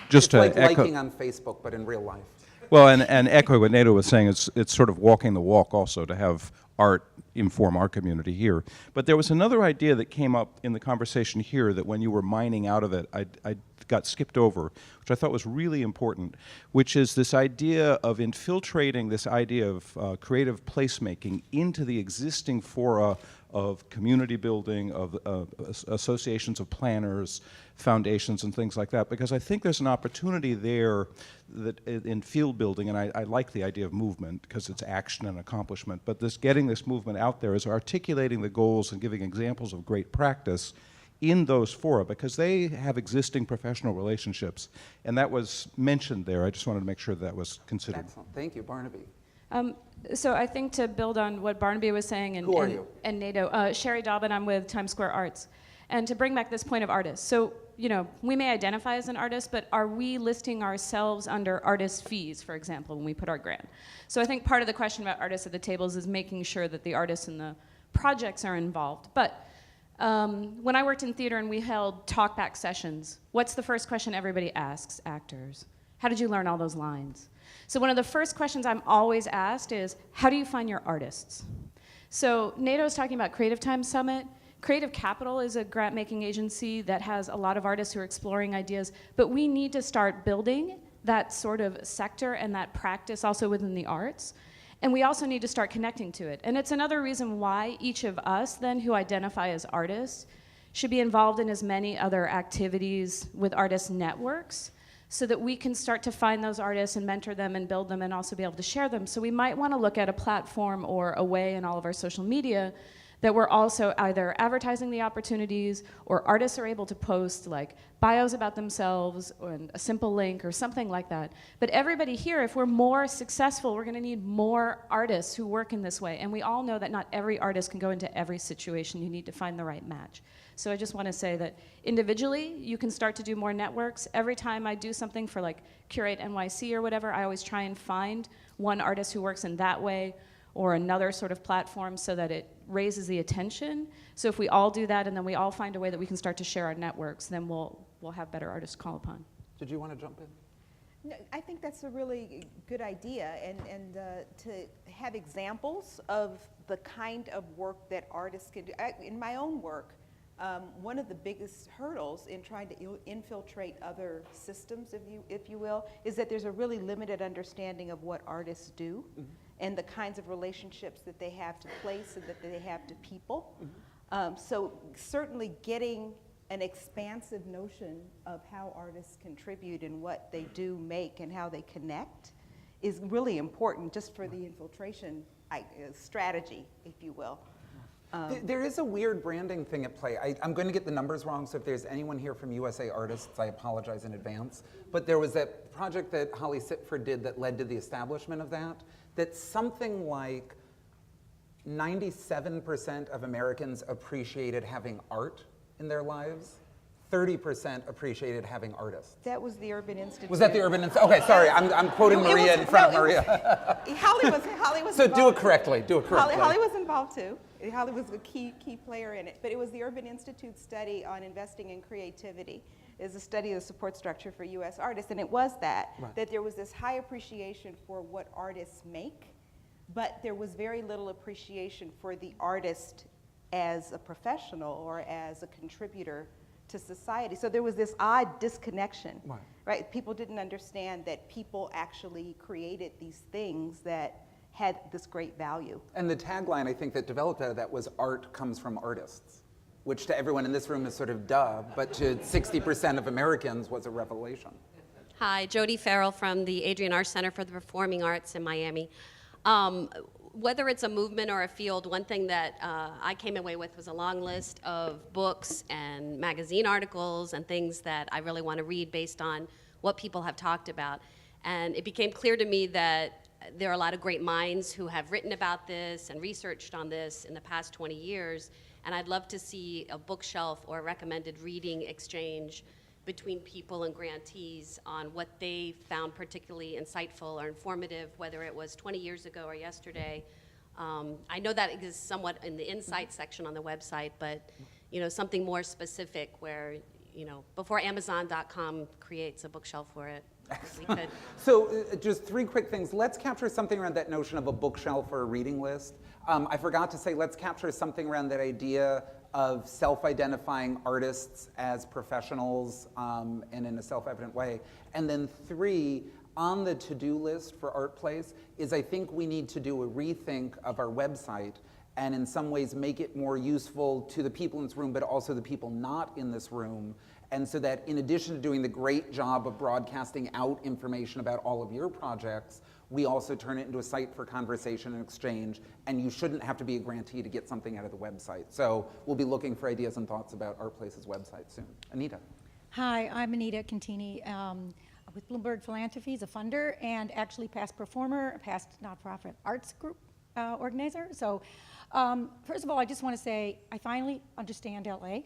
S: Just
A: it's
S: to
A: like
S: echo,
A: liking on Facebook, but in real life.
S: well, and echo what Nato was saying, it's sort of walking the walk also to have art inform our community here. But there was another idea that came up in the conversation here that when you were mining out of it, I got skipped over, which I thought was really important, which is this idea of infiltrating this idea of creative placemaking into the existing fora of community building, of associations of planners, foundations, and things like that, because I think there's an opportunity there that in field building, and I like the idea of movement because it's action and accomplishment, but getting this movement out there is articulating the goals and giving examples of great practice in those fora, because they have existing professional relationships, and that was mentioned there. I just wanted to make sure that was considered.
A: Excellent. Thank you, Barnaby.
T: So I think to build on what Barnaby was saying and,
A: Who are you?
T: and NATO, Sherry Dobbin, I'm with Times Square Arts. And to bring back this point of artists. So, we may identify as an artist, but are we listing ourselves under artist fees, for example, when we put our grant? So I think part of the question about artists at the tables is making sure that the artists and the projects are involved. But when I worked in theater and we held talkback sessions, what's the first question everybody asks actors? How did you learn all those lines? So one of the first questions I'm always asked is, how do you find your artists? So NATO is talking about Creative Time Summit. Creative Capital is a grant-making agency that has a lot of artists who are exploring ideas, but we need to start building that sort of sector and that practice also within the arts. And we also need to start connecting to it. And it's another reason why each of us then who identify as artists should be involved in as many other activities with artist networks so that we can start to find those artists and mentor them and build them and also be able to share them. So we might want to look at a platform or a way in all of our social media that we're also either advertising the opportunities or artists are able to post like bios about themselves or a simple link or something like that. But everybody here, if we're more successful, we're gonna need more artists who work in this way. And we all know that not every artist can go into every situation. You need to find the right match. So I just wanna say that individually, you can start to do more networks. Every time I do something for like Curate NYC or whatever, I always try and find one artist who works in that way or another sort of platform so that it raises the attention. So if we all do that and then we all find a way that we can start to share our networks, then we'll have better artists to call upon.
A: Did you want to jump in?
B: No, I think that's a really good idea, and to have examples of the kind of work that artists can do. In my own work, one of the biggest hurdles in trying to infiltrate other systems, if you will, is that there's a really limited understanding of what artists do and the kinds of relationships that they have to place and that they have to people. So certainly getting an expansive notion of how artists contribute and what they do make and how they connect is really important just for the infiltration strategy, if you will.
A: There is a weird branding thing at play. I'm going to get the numbers wrong, so if there's anyone here from USA Artists, I apologize in advance. But there was that project that Holly Sitford did that led to the establishment of that something like 97% of Americans appreciated having art in their lives. 30% appreciated having artists.
B: That was the Urban Institute.
A: Was that the Urban Institute? Okay, sorry, I'm quoting Maria in front of Maria.
B: Holly was
A: So
B: involved.
A: do it correctly, do it correctly.
B: Holly was involved too. Holly was a key player in it. But it was the Urban Institute study on investing in creativity. It's a study of the support structure for U.S. artists. And it was that there was this high appreciation for what artists make, but there was very little appreciation for the artist as a professional or as a contributor to society. So there was this odd disconnection, right? People didn't understand that people actually created these things that had this great value.
A: And the tagline, I think, that developed out of that was art comes from artists, which to everyone in this room is sort of duh, but to 60% of Americans was a revelation.
U: Hi, Jody Farrell from the Adrian Arts Center for the Performing Arts in Miami. Whether it's a movement or a field, one thing that I came away with was a long list of books and magazine articles and things that I really want to read based on what people have talked about. And it became clear to me that there are a lot of great minds who have written about this and researched on this in the past 20 years. And I'd love to see a bookshelf or a recommended reading exchange between people and grantees on what they found particularly insightful or informative, whether it was 20 years ago or yesterday. I know that exists somewhat in the insight section on the website, but something more specific where, before Amazon.com creates a bookshelf for it, we could.
A: So just three quick things. Let's capture something around that notion of a bookshelf or a reading list. I forgot to say, let's capture something around that idea of self-identifying artists as professionals and in a self-evident way. And then three, on the to-do list for ArtPlace is I think we need to do a rethink of our website and in some ways make it more useful to the people in this room, but also the people not in this room. And so that in addition to doing the great job of broadcasting out information about all of your projects, we also turn it into a site for conversation and exchange, and you shouldn't have to be a grantee to get something out of the website. So we'll be looking for ideas and thoughts about ArtPlace's website soon. Anita.
V: Hi, I'm Anita Contini with Bloomberg Philanthropies, a funder, and actually past performer, past nonprofit arts group organizer. So first of all, I just want to say I finally understand LA.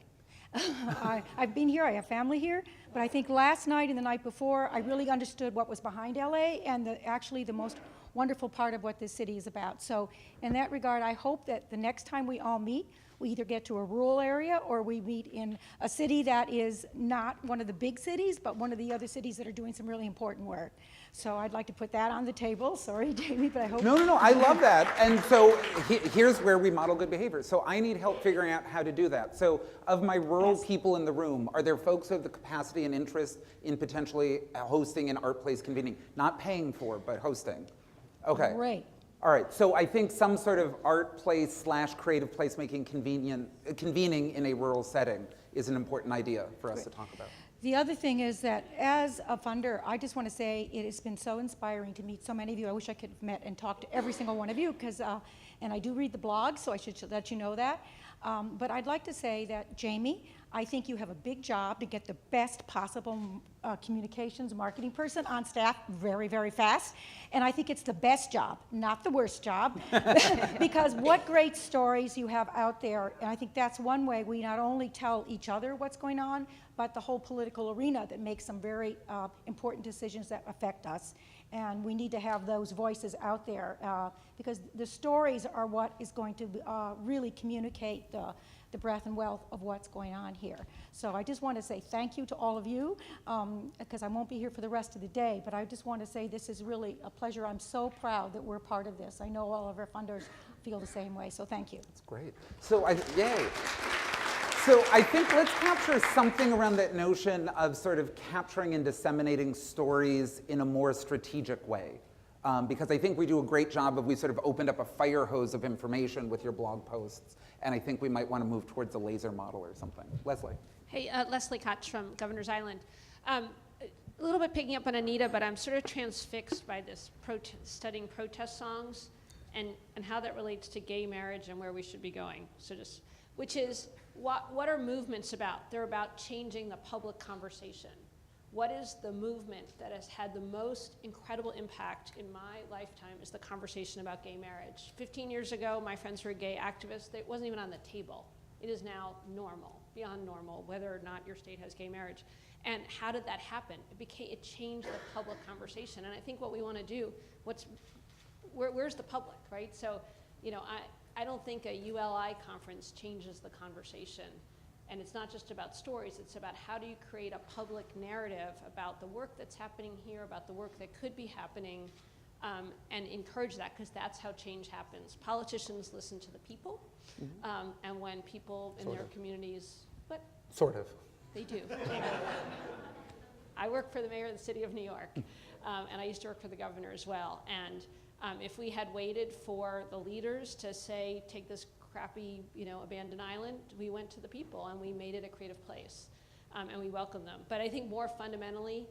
V: I've been here, I have family here, but I think last night and the night before, I really understood what was behind LA and actually the most wonderful part of what this city is about. So in that regard, I hope that the next time we all meet, we either get to a rural area or we meet in a city that is not one of the big cities, but one of the other cities that are doing some really important work. So I'd like to put that on the table. Sorry, Jamie, but I hope.
A: No, I love that. And so here's where we model good behavior. So I need help figuring out how to do that. So of my rural people in the room, are there folks who have the capacity and interest in potentially hosting an ArtPlace convening? Not paying for, but hosting. Okay.
V: Great.
A: All right, so I think some sort of ArtPlace / creative placemaking convening in a rural setting is an important idea for us to talk about.
V: The other thing is that as a funder, I just want to say it has been so inspiring to meet so many of you. I wish I could have met and talked to every single one of you because And I do read the blog, so I should let you know that. But I'd like to say that, Jamie, I think you have a big job to get the best possible communications marketing person on staff very, very fast. And I think it's the best job, not the worst job, because what great stories you have out there. And I think that's one way we not only tell each other what's going on, but the whole political arena that makes some very important decisions that affect us. And we need to have those voices out there because the stories are what is going to really communicate the breadth and wealth of what's going on here. So I just want to say thank you to all of you, because I won't be here for the rest of the day, but I just want to say this is really a pleasure. I'm so proud that we're part of this. I know all of our funders feel the same way, so thank you.
A: That's great. So, yay. So I think let's capture something around that notion of sort of capturing and disseminating stories in a more strategic way. Because I think we do a great job of, we sort of opened up a fire hose of information with your blog posts, and I think we might want to move towards a laser model or something. Leslie.
E: Hey, Leslie Koch from Governor's Island. A little bit picking up on Anita, but I'm sort of transfixed by this studying protest songs and how that relates to gay marriage and where we should be going. So just, which is, what are movements about? They're about changing the public conversation. What is the movement that has had the most incredible impact in my lifetime is the conversation about gay marriage. 15 years ago, my friends who were gay activists, it wasn't even on the table. It is now normal, beyond normal, whether or not your state has gay marriage. And how did that happen? It changed the public conversation. And I think what we want to do, where's the public, right? So, you know, I don't think a ULI conference changes the conversation. And it's not just about stories, it's about how do you create a public narrative about the work that's happening here, about the work that could be happening, and encourage that, because that's how change happens. Politicians listen to the people, and when people in their communities,
A: Sort of.
E: They do. I work for the mayor of the city of New York, and I used to work for the governor as well. And if we had waited for the leaders to say, take this crappy, abandoned island, we went to the people and we made it a creative place, and we welcomed them. But I think more fundamentally,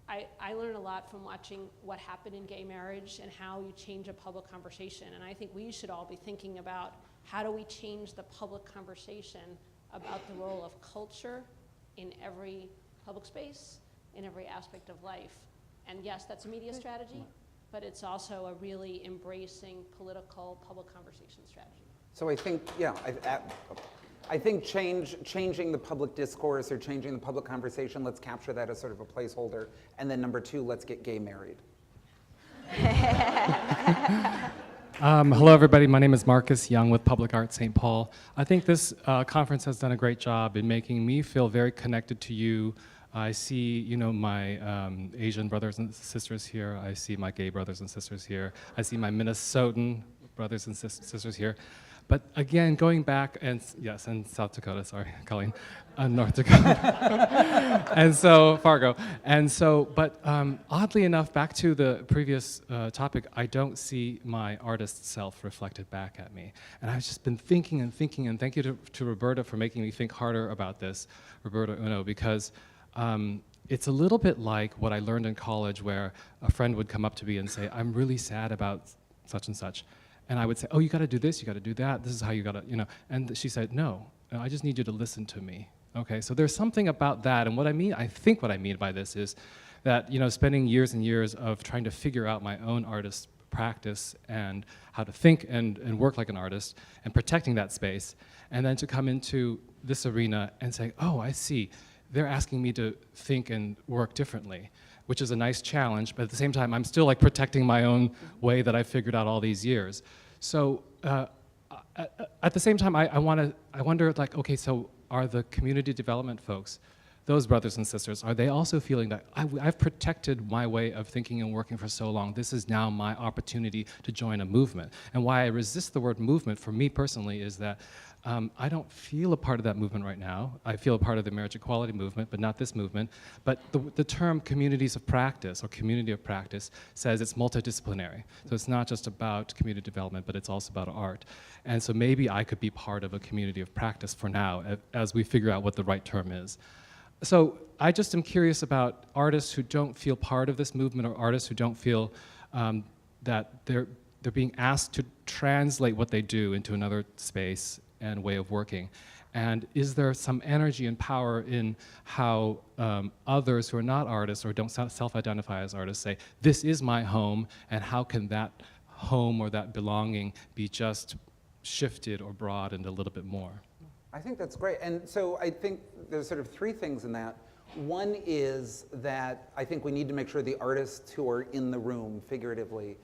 E: I learned a lot from watching what happened in gay marriage and how you change a public conversation. And I think we should all be thinking about how do we change the public conversation about the role of culture in every public space, in every aspect of life. And yes, that's a media strategy, but it's also a really embracing political public conversation strategy.
A: So I think, I think changing the public discourse or changing the public conversation, let's capture that as sort of a placeholder. And then number two, let's get gay married.
G: Hello, everybody. My name is Marcus Young with Public Art St. Paul. I think this conference has done a great job in making me feel very connected to you. I see, my Asian brothers and sisters here. I see my gay brothers and sisters here. I see my Minnesotan brothers and sisters here. But again, going back, and South Dakota, sorry, Colleen, North Dakota, and so Fargo. And so, but oddly enough, back to the previous topic, I don't see my artist self reflected back at me. And I've just been thinking and thinking, and thank you to Roberta for making me think harder about this, Roberta Uno, because it's a little bit like what I learned in college, where a friend would come up to me and say, I'm really sad about such and such. And I would say, oh, you got to do this, you got to do that, this is how you got to, And she said, no, I just need you to listen to me. Okay, so there's something about that. And I think what I mean by this is that, spending years and years of trying to figure out my own artist practice and how to think and work like an artist and protecting that space, and then to come into this arena and say, oh, I see, they're asking me to think and work differently, which is a nice challenge, but at the same time, I'm still protecting my own way that I figured out all these years. So at the same time, I wonder, okay, so are the community development folks, those brothers and sisters, are they also feeling that I've protected my way of thinking and working for so long, this is now my opportunity to join a movement? And why I resist the word movement for me personally is that I don't feel a part of that movement right now. I feel a part of the marriage equality movement, but not this movement. But the term communities of practice or community of practice says it's multidisciplinary. So it's not just about community development, but it's also about art. And so maybe I could be part of a community of practice for now as we figure out what the right term is. So I just am curious about artists who don't feel part of this movement, or artists who don't feel that they're being asked to translate what they do into another space and way of working. And is there some energy and power in how others who are not artists or don't self-identify as artists say, this is my home, and how can that home or that belonging be just shifted or broadened a little bit more?
A: I think that's great. And so I think there's sort of three things in that. One is that I think we need to make sure the artists who are in the room, figuratively,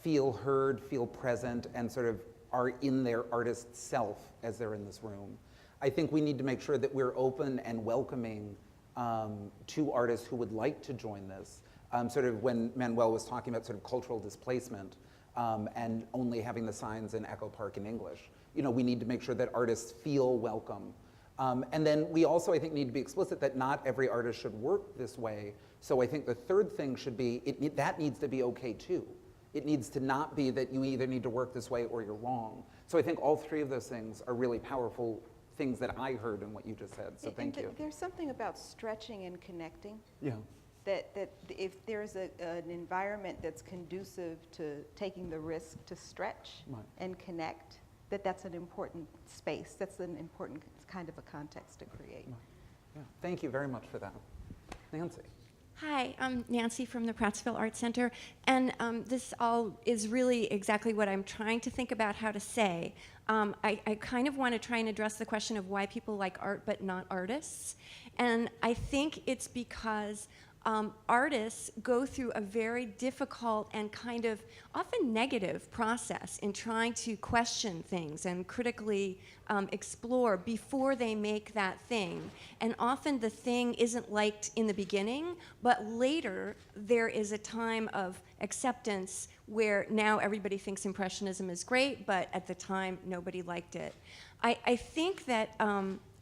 A: feel heard, feel present, and sort of are in their artist self as they're in this room. I think we need to make sure that we're open and welcoming to artists who would like to join this. Sort of when Manuel was talking about sort of cultural displacement and only having the signs in Echo Park in English, you know, we need to make sure that artists feel welcome. And then we also, I think, need to be explicit that not every artist should work this way. So I think the third thing should be, that needs to be okay too. It needs to not be that you either need to work this way or you're wrong. So I think all three of those things are really powerful things that I heard in what you just said, so thank you.
B: There's something about stretching and connecting.
A: Yeah.
B: That if there's an environment that's conducive to taking the risk to stretch and connect, that's an important space. That's an important kind of a context to create.
A: Yeah. Thank you very much for that. Nancy.
C: Hi, I'm Nancy from the Prattsville Art Center, and this all is really exactly what I'm trying to think about how to say. I kind of want to try and address the question of why people like art but not artists, and I think it's because artists go through a very difficult and kind of often negative process in trying to question things and critically explore before they make that thing. And often the thing isn't liked in the beginning, but later there is a time of acceptance where now everybody thinks Impressionism is great, but at the time nobody liked it. I think that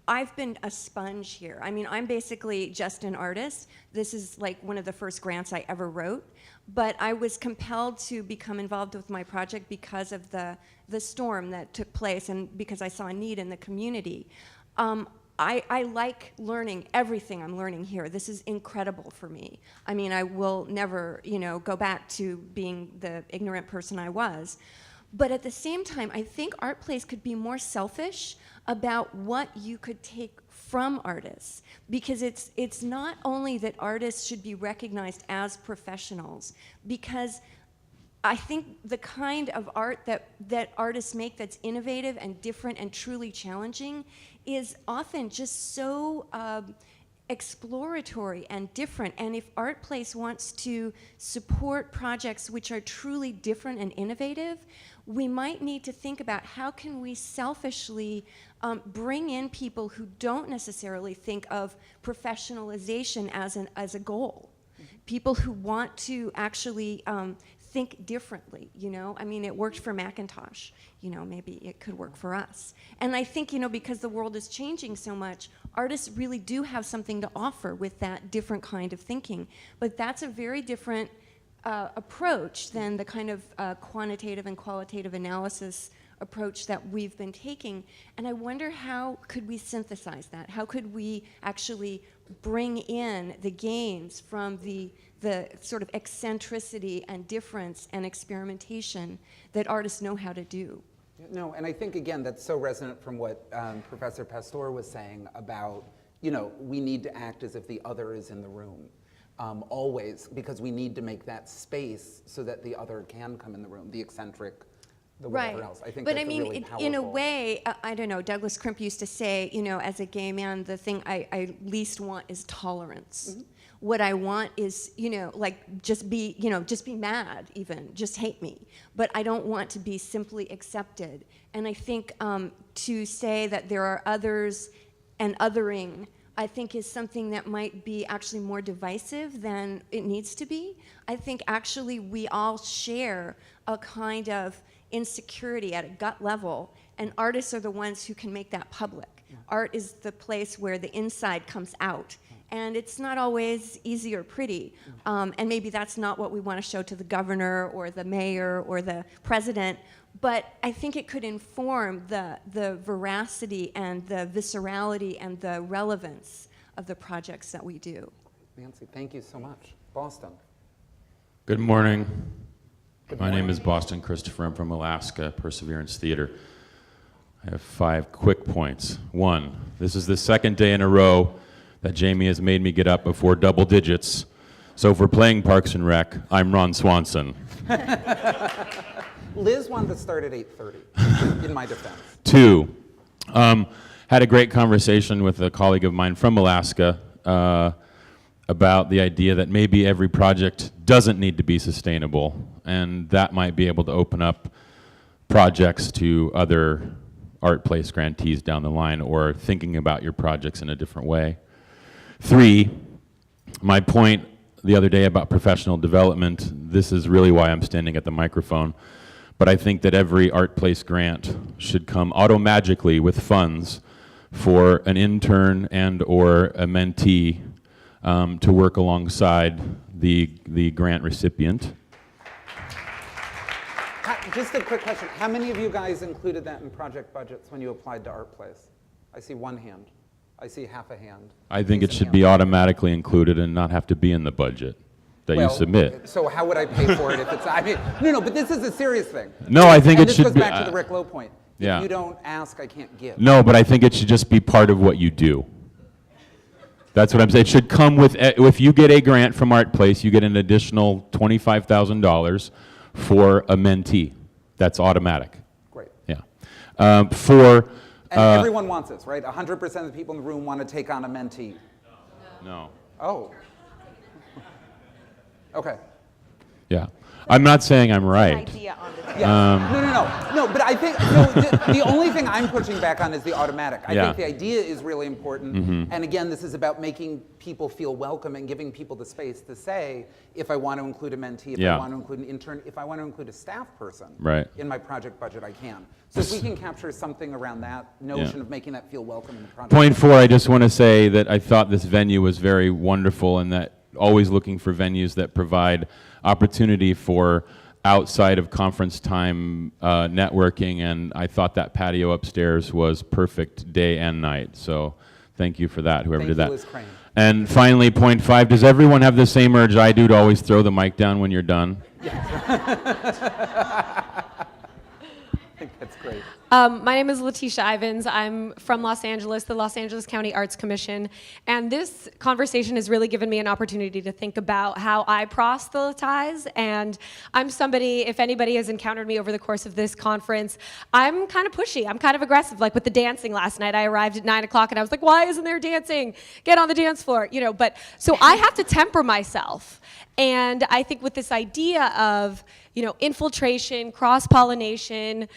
C: I've been a sponge here. I mean, I'm basically just an artist. This is like one of the first grants I ever wrote, but I was compelled to become involved with my project because of the storm that took place and because I saw a need in the community. I like learning everything I'm learning here. This is incredible for me. I mean, I will never, go back to being the ignorant person I was. But at the same time, I think ArtPlace could be more selfish about what you could take from artists, because it's not only that artists should be recognized as professionals, because I think the kind of art that artists make that's innovative and different and truly challenging is often just so exploratory and different. And if ArtPlace wants to support projects which are truly different and innovative, we might need to think about how can we selfishly bring in people who don't necessarily think of professionalization as a goal. People who want to actually think differently, I mean, it worked for Macintosh, maybe it could work for us. And I think, because the world is changing so much, artists really do have something to offer with that different kind of thinking. But that's a very different approach than the kind of quantitative and qualitative analysis approach that we've been taking. And I wonder, how could we synthesize that? How could we actually bring in the gains from the sort of eccentricity and difference and experimentation that artists know how to do?
A: No, and I think, again, that's so resonant from what Professor Pastor was saying about, we need to act as if the other is in the room. Always, because we need to make that space so that the other can come in the room, the eccentric, the whatever else. I think
C: but
A: that's
C: I mean,
A: really powerful.
C: in a way, I don't know, Douglas Crimp used to say, as a gay man, the thing I least want is tolerance. Mm-hmm. What I want is, just be mad even, just hate me. But I don't want to be simply accepted. And I think to say that there are others and othering, I think, is something that might be actually more divisive than it needs to be. I think actually we all share a kind of insecurity at a gut level, and artists are the ones who can make that public. Yeah. Art is the place where the inside comes out, and it's not always easy or pretty, and maybe that's not what we want to show to the governor or the mayor or the president, but I think it could inform the veracity and the viscerality and the relevance of the projects that we do.
A: Nancy, thank you so much. Boston.
D: Good morning. My name is Boston Christopher. I'm from Alaska, Perseverance Theater. I have 5 quick points. 1, this is the 2nd day in a row that Jamie has made me get up before double digits. So if we're playing Parks and Rec, I'm Ron Swanson.
A: Liz wanted to start at 8:30, in my defense.
D: 2, had a great conversation with a colleague of mine from Alaska about the idea that maybe every project doesn't need to be sustainable, and that might be able to open up projects to other ArtPlace grantees down the line, or thinking about your projects in a different way. 3, my point the other day about professional development, this is really why I'm standing at the microphone, but I think that every ArtPlace grant should come automagically with funds for an intern and or a mentee to work alongside the grant recipient.
A: Just a quick question. How many of you guys included that in project budgets when you applied to ArtPlace? I see one hand. I see half a hand.
D: I think it should be automatically included and not have to be in the budget that you submit.
A: So how would I pay for it if it's, I mean, no, but this is a serious thing.
D: No, I think
A: and
D: it should be.
A: This goes back to the Rick Lowe point.
D: Yeah.
A: If you don't ask, I can't give.
D: No, but I think it should just be part of what you do. That's what I'm saying. It should come with, if you get a grant from ArtPlace, you get an additional $25,000 for a mentee. That's automatic.
A: Great.
D: Yeah.
A: And everyone wants this, right? 100% of the people in the room want to take on a mentee.
D: No.
A: Oh. Okay.
D: Yeah. I'm not saying I'm right.
A: No, but I think the only thing I'm pushing back on is the automatic. I think the idea is really important. And again, this is about making people feel welcome and giving people the space to say, if I want to include a mentee, if I want to include an intern, if I want to include a staff person in my project budget, I can. So if we can capture something around that notion of making that feel welcome in the project.
D: Point 4, I just want to say that I thought this venue was very wonderful, and that always looking for venues that provide opportunity for outside of conference time networking, and I thought that patio upstairs was perfect day and night. So thank you for that, whoever did that.
A: Liz Crane.
D: And finally, point 5, does everyone have the same urge I do to always throw the mic down when you're done?
A: I think that's great.
H: My name is Leticia Evans. I'm from Los Angeles, the Los Angeles County Arts Commission, and this conversation has really given me an opportunity to think about how I proselytize. And I'm somebody, if anybody has encountered me over the course of this conference, I'm kind of pushy, I'm kind of aggressive. Like with the dancing last night, I arrived at 9 o'clock and I was like, why isn't there dancing? Get on the dance floor, you know, but so I have to temper myself. And I think with this idea of, you know, infiltration, cross-pollination,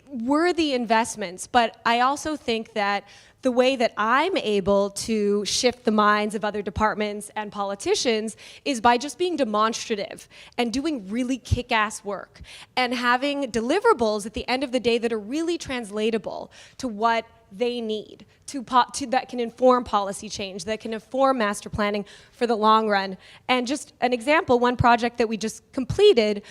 H: worthy investments, but I also think that the way that I'm able to shift the minds of other departments and politicians is by just being demonstrative and doing really kick-ass work and having deliverables at the end of the day that are really translatable to what they need that can inform policy change, that can inform master planning for the long run. And just an example, one project that we just completed,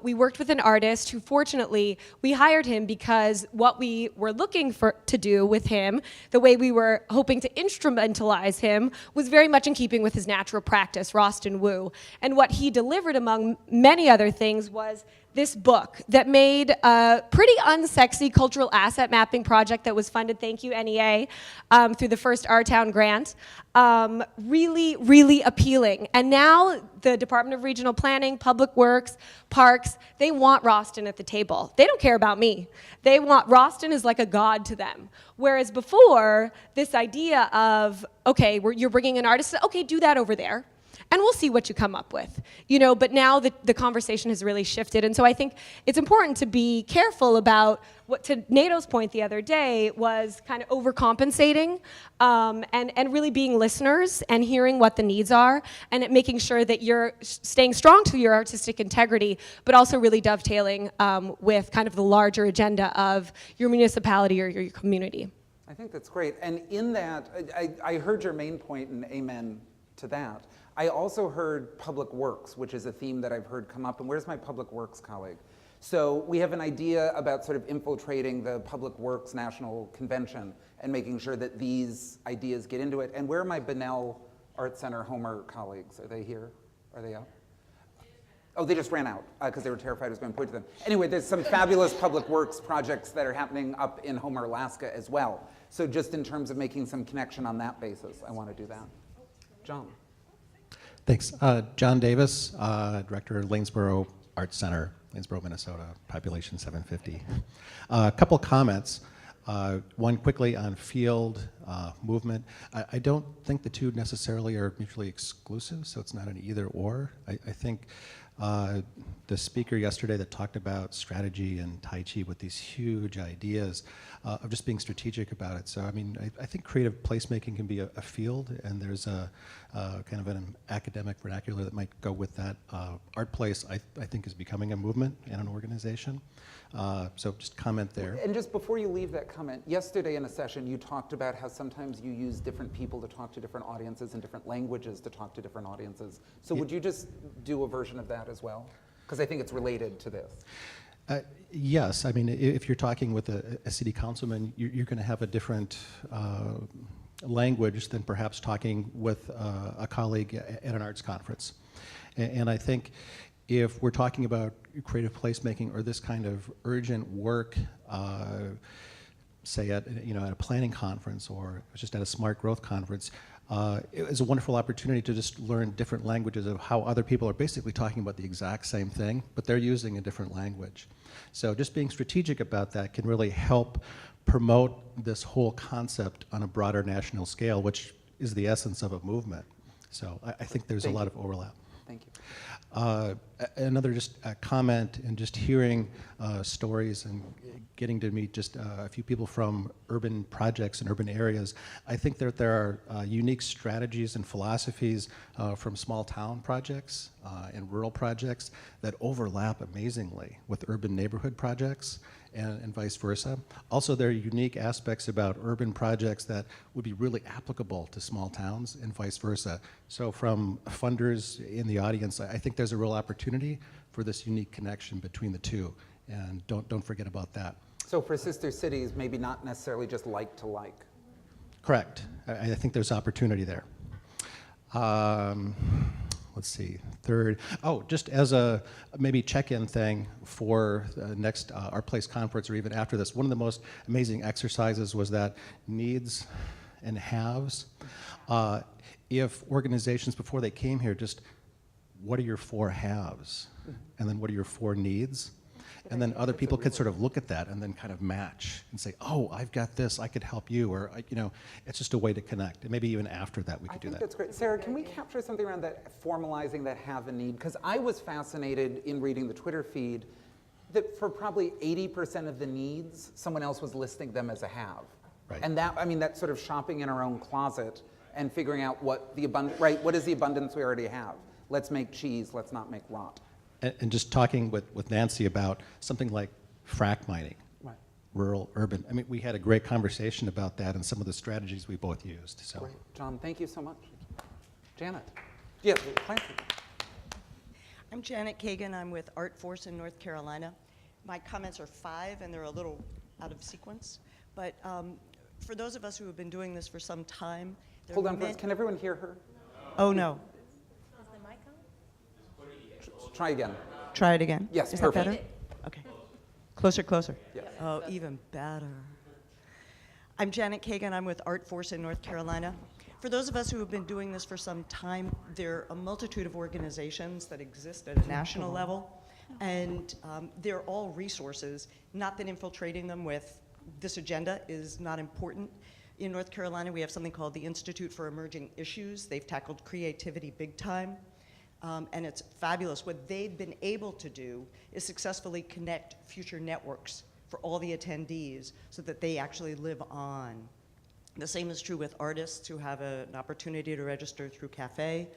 H: we worked with an artist who fortunately, we hired him because what we were looking to do with him, the way we were hoping to instrumentalize him, was very much in keeping with his natural practice, Rostin Wu. And what he delivered, among many other things, was this book that made a pretty unsexy cultural asset mapping project that was funded, thank you, NEA, through the first Our Town grant. Really, really appealing. And now the Department of Regional Planning, Public Works, Parks, they want Rostin at the table. They don't care about me. They want, Rostin is like a god to them. Whereas before, this idea of, okay, you're bringing an artist, okay, do that over there. And we'll see what you come up with, you know, but now the conversation has really shifted. And so I think it's important to be careful about what, to Nato's point the other day, was kind of overcompensating and really being listeners and hearing what the needs are and making sure that you're staying strong to your artistic integrity, but also really dovetailing with kind of the larger agenda of your municipality or your community.
A: I think that's great. And in that, I heard your main point, and amen to that. I also heard public works, which is a theme that I've heard come up. And where's my public works colleague? So we have an idea about sort of infiltrating the Public Works National Convention and making sure that these ideas get into it. And where are my Bennett Art Center Homer colleagues? Are they here? Are they up? Oh, they just ran out because they were terrified I was going to point to them. Anyway, there's some fabulous public works projects that are happening up in Homer, Alaska as well. So just in terms of making some connection on that basis, I want to do that. John.
I: Thanks. John Davis, Director of Lanesboro Arts Center, Lanesboro, Minnesota, population 750. A couple comments. One quickly on field movement. I don't think the two necessarily are mutually exclusive, so it's not an either or. I think the speaker yesterday that talked about strategy and Tai Chi with these huge ideas of just being strategic about it. So I mean, I think creative placemaking can be a field, and there's a kind of an academic vernacular that might go with that. ArtPlace, I think, is becoming a movement and an organization. So just comment there.
A: And just before you leave that comment, yesterday in a session you talked about how sometimes you use different people to talk to different audiences and different languages to talk to different audiences. So would you just do a version of that as well? Because I think it's related to this.
I: Yes, I mean, if you're talking with a city councilman, you're going to have a different language than perhaps talking with a colleague at an arts conference. And I think if we're talking about creative placemaking or this kind of urgent work, say at a planning conference or just at a smart growth conference, it was a wonderful opportunity to just learn different languages of how other people are basically talking about the exact same thing, but they're using a different language. So just being strategic about that can really help promote this whole concept on a broader national scale, which is the essence of a movement. So I think there's a lot of overlap.
A: Thank you.
I: Another just comment and just hearing stories and getting to meet just a few people from urban projects and urban areas. I think that there are unique strategies and philosophies from small town projects and rural projects that overlap amazingly with urban neighborhood projects and vice versa. Also, there are unique aspects about urban projects that would be really applicable to small towns and vice versa. So from funders in the audience, I think there's a real opportunity for this unique connection between the two, and don't forget about that.
A: So for sister cities, maybe not necessarily just like to like.
I: Correct. I think there's opportunity there. Let's see, third. Oh, just as a maybe check-in thing for the next ArtPlace conference or even after this, one of the most amazing exercises was that needs and haves. If organizations, before they came here, just what are your 4 haves? And then what are your 4 needs? And then other people could sort of look at that and then kind of match and say, oh, I've got this, I could help you, or, it's just a way to connect. And maybe even after that, we could do that.
A: That's great. Sarah, can we capture something around that, formalizing that have and need? Because I was fascinated in reading the Twitter feed that for probably 80% of the needs, someone else was listing them as a have.
I: Right.
A: And that's sort of shopping in our own closet and figuring out what is the abundance we already have? Let's make cheese, let's not make rot.
I: And just talking with Nancy about something like frac mining,
A: right.
I: Rural, urban. I mean, we had a great conversation about that and some of the strategies we both used. So,
A: great. John, thank you so much. Janet. Yeah, thank you.
J: I'm Janet Kagan. I'm with ArtForce in North Carolina. My comments are 5, and they're a little out of sequence. But for those of us who have been doing this for some time,
A: hold on first. Can everyone hear her?
J: Oh no.
A: Try again.
J: Try it again.
A: Yes,
J: Is
A: perfect.
J: that better? Okay. Closer, closer.
A: Yes.
J: Oh, even better. I'm Janet Kagan. I'm with ArtForce in North Carolina. For those of us who have been doing this for some time, there are a multitude of organizations that exist at a national level, and they're all resources. Not that infiltrating them with this agenda is not important. In North Carolina, we have something called the Institute for Emerging Issues. They've tackled creativity big time. And it's fabulous. What they've been able to do is successfully connect future networks for all the attendees so that they actually live on. The same is true with artists who have an opportunity to register through Cafe.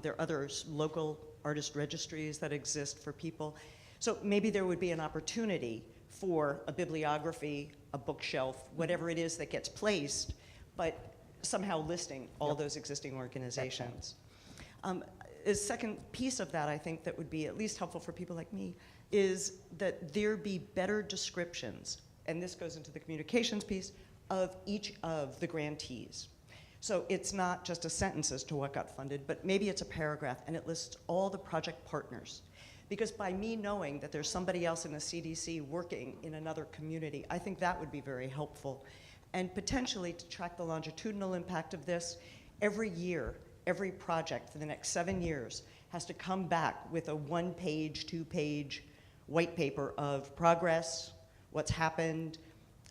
J: There are other local artist registries that exist for people. So maybe there would be an opportunity for a bibliography, a bookshelf, whatever it is that gets placed, but somehow listing all those existing organizations. A second piece of that, I think, that would be at least helpful for people like me, is that there be better descriptions, and this goes into the communications piece, of each of the grantees. So it's not just a sentence as to what got funded, but maybe it's a paragraph, and it lists all the project partners. Because by me knowing that there's somebody else in the CDC working in another community, I think that would be very helpful. And potentially to track the longitudinal impact of this, every year, every project for the next 7 years has to come back with a 1-page, 2-page white paper of progress, what's happened,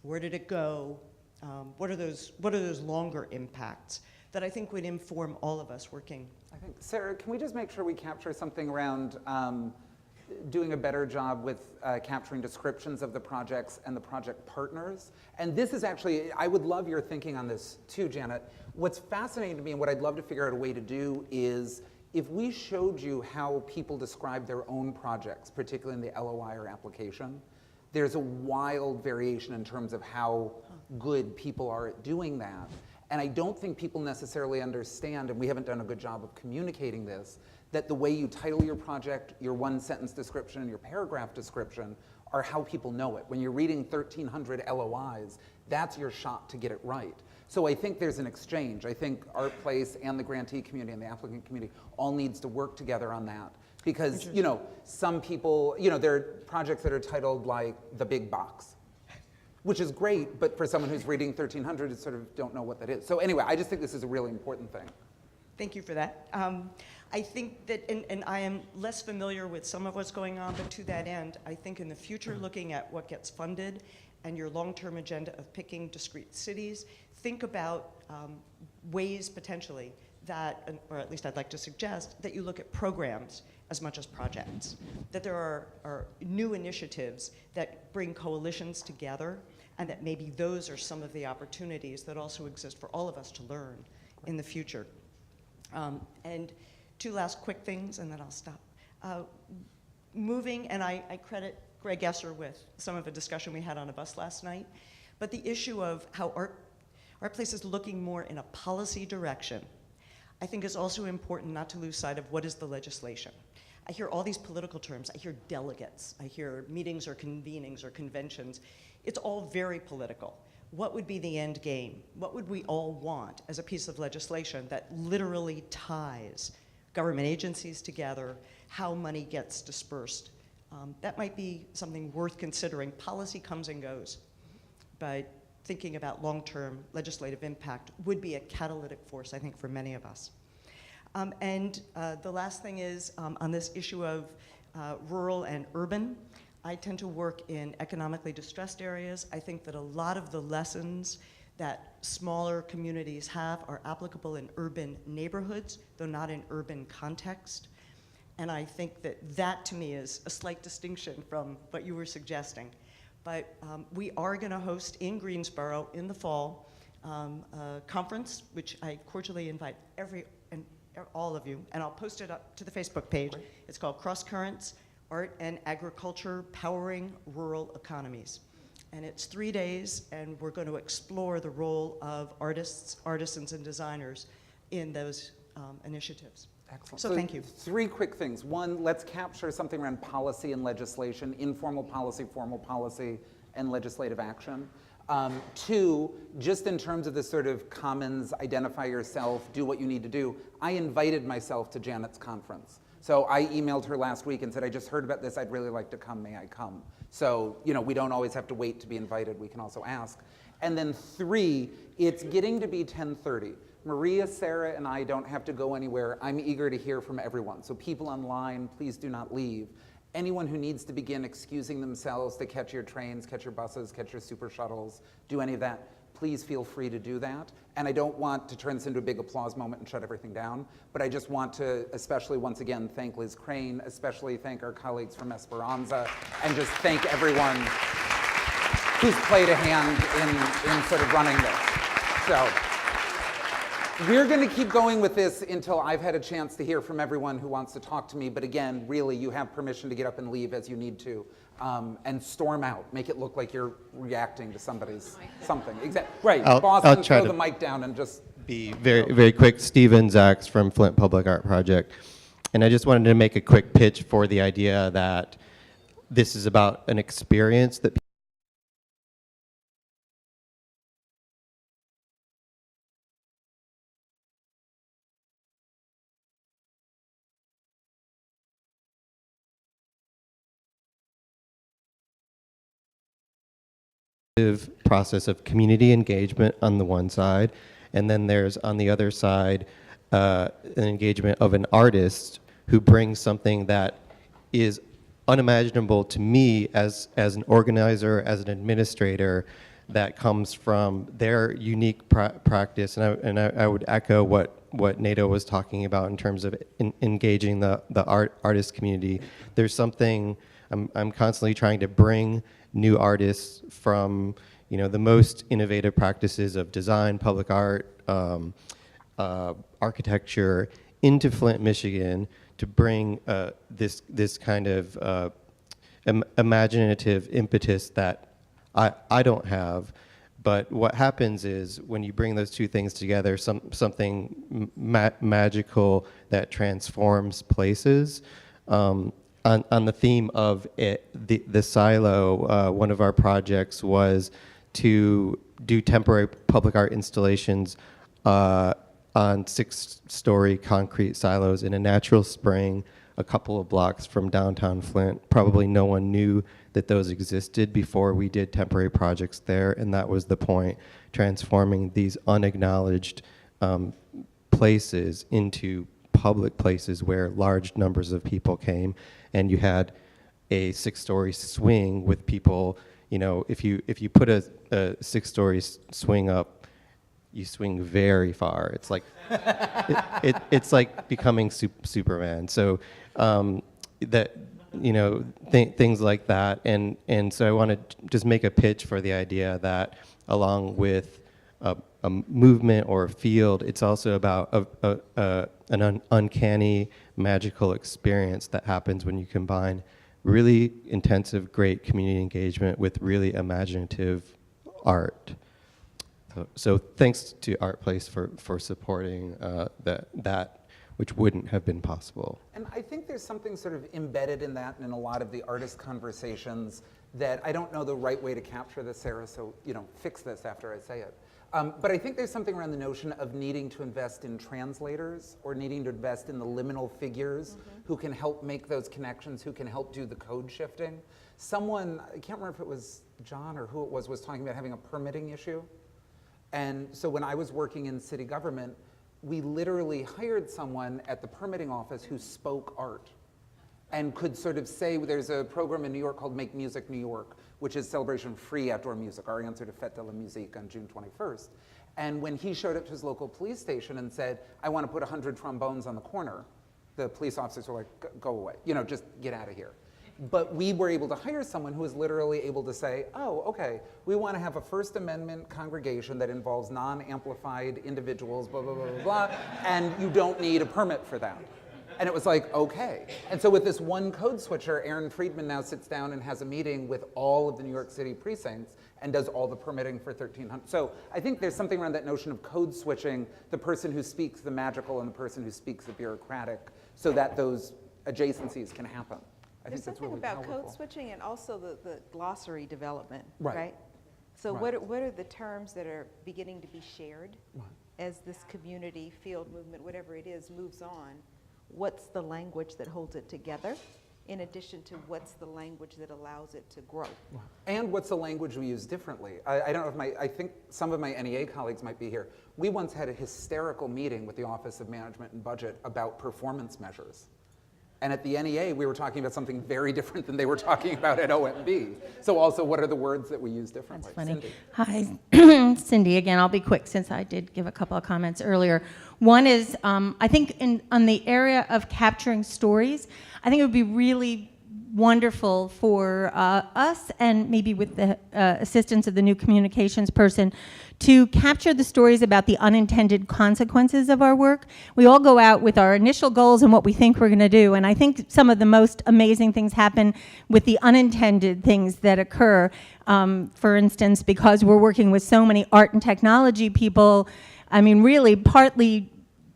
J: where did it go, what are those longer impacts that I think would inform all of us working.
A: I think, Sarah, can we just make sure we capture something around doing a better job with capturing descriptions of the projects and the project partners? And this is actually, I would love your thinking on this too, Janet. What's fascinating to me and what I'd love to figure out a way to do is if we showed you how people describe their own projects, particularly in the LOI or application, there's a wild variation in terms of how good people are at doing that. And I don't think people necessarily understand, and we haven't done a good job of communicating this, that the way you title your project, your 1-sentence description, and your paragraph description are how people know it. When you're reading 1,300 LOIs, that's your shot to get it right. So I think there's an exchange. I think ArtPlace and the grantee community and the applicant community all needs to work together on that. Because, you know, some people, you know, there are projects that are titled like The Big Box, which is great, but for someone who's reading 1,300, you sort of don't know what that is. So anyway, I just think this is a really important thing.
J: Thank you for that. I think that, and I am less familiar with some of what's going on, but to that end, I think in the future, looking at what gets funded and your long-term agenda of picking discrete cities, think about ways potentially that, or at least I'd like to suggest, that you look at programs as much as projects. That there are new initiatives that bring coalitions together, and that maybe those are some of the opportunities that also exist for all of us to learn in the future. And 2 last quick things, and then I'll stop. Moving, and I credit Greg Esser with some of the discussion we had on a bus last night, but the issue of how ArtPlace is looking more in a policy direction, I think is also important not to lose sight of what is the legislation. I hear all these political terms. I hear delegates. I hear meetings or convenings or conventions. It's all very political. What would be the end game? What would we all want as a piece of legislation that literally ties government agencies together, how money gets dispersed? That might be something worth considering. Policy comes and goes, but thinking about long-term legislative impact would be a catalytic force, I think, for many of us. And the last thing is on this issue of rural and urban, I tend to work in economically distressed areas. I think that a lot of the lessons that smaller communities have are applicable in urban neighborhoods, though not in urban context. And I think that that, to me, is a slight distinction from what you were suggesting. But we are going to host in Greensboro in the fall a conference, which I cordially invite all of you, and I'll post it up to the Facebook page. Great. It's called Cross Currents, Art and Agriculture Powering Rural Economies. And it's 3 days, and we're going to explore the role of artists, artisans, and designers in those initiatives.
A: Excellent.
J: So thank you.
A: 3 quick things. 1, let's capture something around policy and legislation, informal policy, formal policy, and legislative action. 2, just in terms of the sort of commons, identify yourself, do what you need to do, I invited myself to Janet's conference. So I emailed her last week and said, I just heard about this, I'd really like to come, may I come? So, you know, we don't always have to wait to be invited, we can also ask. And then 3, it's getting to be 10:30. Maria, Sarah, and I don't have to go anywhere. I'm eager to hear from everyone. So people online, please do not leave. Anyone who needs to begin excusing themselves to catch your trains, catch your buses, catch your super shuttles, do any of that, please feel free to do that. And I don't want to turn this into a big applause moment and shut everything down, but I just want to especially once again thank Liz Crane, especially thank our colleagues from Esperanza, and just thank everyone who's played a hand in sort of running this. So we're going to keep going with this until I've had a chance to hear from everyone who wants to talk to me, but again, really, you have permission to get up and leave as you need to, and storm out. Make it look like you're reacting to somebody's something. Right, Boston,
K: I'll try
A: throw
K: to
A: the mic down and just
K: be very quick. Steven Zacks from Flint Public Art Project. And I just wanted to make a quick pitch for the idea that this is about an experience that process of community engagement on the one side, and then there's on the other side an engagement of an artist who brings something that is unimaginable to me as an organizer, as an administrator, that comes from their unique practice. And I would echo what Nato was talking about in terms of engaging the artist community. There's something, I'm constantly trying to bring new artists from, you know, the most innovative practices of design, public art, architecture into Flint, Michigan, to bring this kind of imaginative impetus that I don't have. But what happens is when you bring those two things together, something magical that transforms places. On the theme of the silo, one of our projects was to do temporary public art installations on 6-story concrete silos in a natural spring a couple of blocks from downtown Flint. Probably no one knew that those existed before we did temporary projects there, and that was the point, transforming these unacknowledged places into public places where large numbers of people came. And you had a 6-story swing with people, you know, if you put a 6-story swing up, you swing very far. It's like it's like becoming Superman. So that, you know, things like that. And so I want to just make a pitch for the idea that along with a movement or a field, it's also about an uncanny, magical experience that happens when you combine really intensive, great community engagement with really imaginative art. So thanks to ArtPlace for supporting that, which wouldn't have been possible.
A: And I think there's something sort of embedded in that and in a lot of the artist conversations that I don't know the right way to capture this, Sarah, so, you know, fix this after I say it. But I think there's something around the notion of needing to invest in translators or needing to invest in the liminal figures who can help make those connections, who can help do the code shifting. Someone, I can't remember if it was John or who it was talking about having a permitting issue. And so when I was working in city government, we literally hired someone at the permitting office who spoke art and could sort of say, there's a program in New York called Make Music New York, which is celebration of free outdoor music, our answer to Fête de la Musique on June 21st. And when he showed up to his local police station and said, I want to put 100 trombones on the corner, the police officers were like, go away, you know, just get out of here. But we were able to hire someone who was literally able to say, oh, okay, we want to have a First Amendment congregation that involves non-amplified individuals, blah, blah, blah, blah, blah, and you don't need a permit for that. And it was like, okay. And so with this one code switcher, Aaron Friedman now sits down and has a meeting with all of the New York City precincts and does all the permitting for 1,300. So I think there's something around that notion of code switching, the person who speaks the magical and the person who speaks the bureaucratic, so that those adjacencies can happen. I
B: There's
A: think that's
B: something
A: really
B: about
A: powerful.
B: code switching and also the glossary development,
A: Right.
B: right? So
A: Right.
B: what are the terms that are beginning to be shared as this community, field movement, whatever it is, moves on? What's the language that holds it together, in addition to what's the language that allows it to grow?
A: And what's the language we use differently? I don't know if I think some of my NEA colleagues might be here. We once had a hysterical meeting with the Office of Management and Budget about performance measures. And at the NEA, we were talking about something very different than they were talking about at OMB. So also, what are the words that we use differently?
L: That's funny.
A: Cindy.
L: Hi, Cindy again. I'll be quick since I did give a couple of comments earlier. One is, I think on the area of capturing stories, I think it would be really wonderful for us and maybe with the assistance of the new communications person to capture the stories about the unintended consequences of our work. We all go out with our initial goals and what we think we're going to do, and I think some of the most amazing things happen with the unintended things that occur. For instance, because we're working with so many art and technology people, I mean, really partly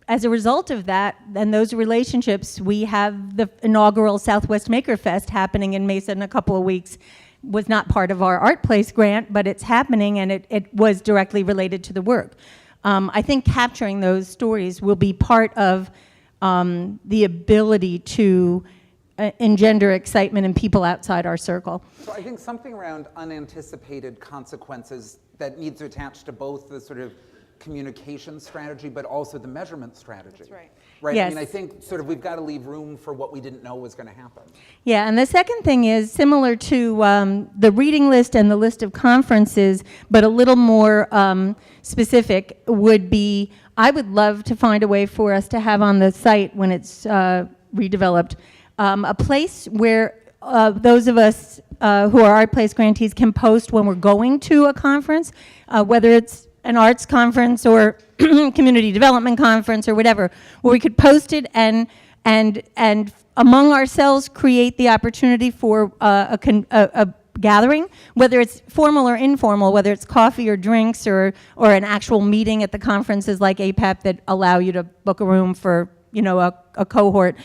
L: as a result of that and those relationships, we have the inaugural Southwest Maker Fest happening in Mesa in a couple of weeks. Was not part of our ArtPlace grant, but it's happening, and it was directly related to the work. I think capturing those stories will be part of the ability to engender excitement in people outside our circle.
A: So I think something around unanticipated consequences that needs to attach to both the sort of communication strategy, but also the measurement strategy. That's right. Right?
L: Yes.
A: I mean, I think sort of we've got to leave room for what we didn't know was going to happen.
L: Yeah, and the second thing is similar to the reading list and the list of conferences, but a little more specific would be, I would love to find a way for us to have on the site when it's redeveloped, a place where those of us who are ArtPlace grantees can post when we're going to a conference, whether it's an arts conference or community development conference or whatever, where we could post it and among ourselves create the opportunity for a gathering, whether it's formal or informal, whether it's coffee or drinks or an actual meeting at the conferences like APAP that allow you to book a room for, you know, a cohort.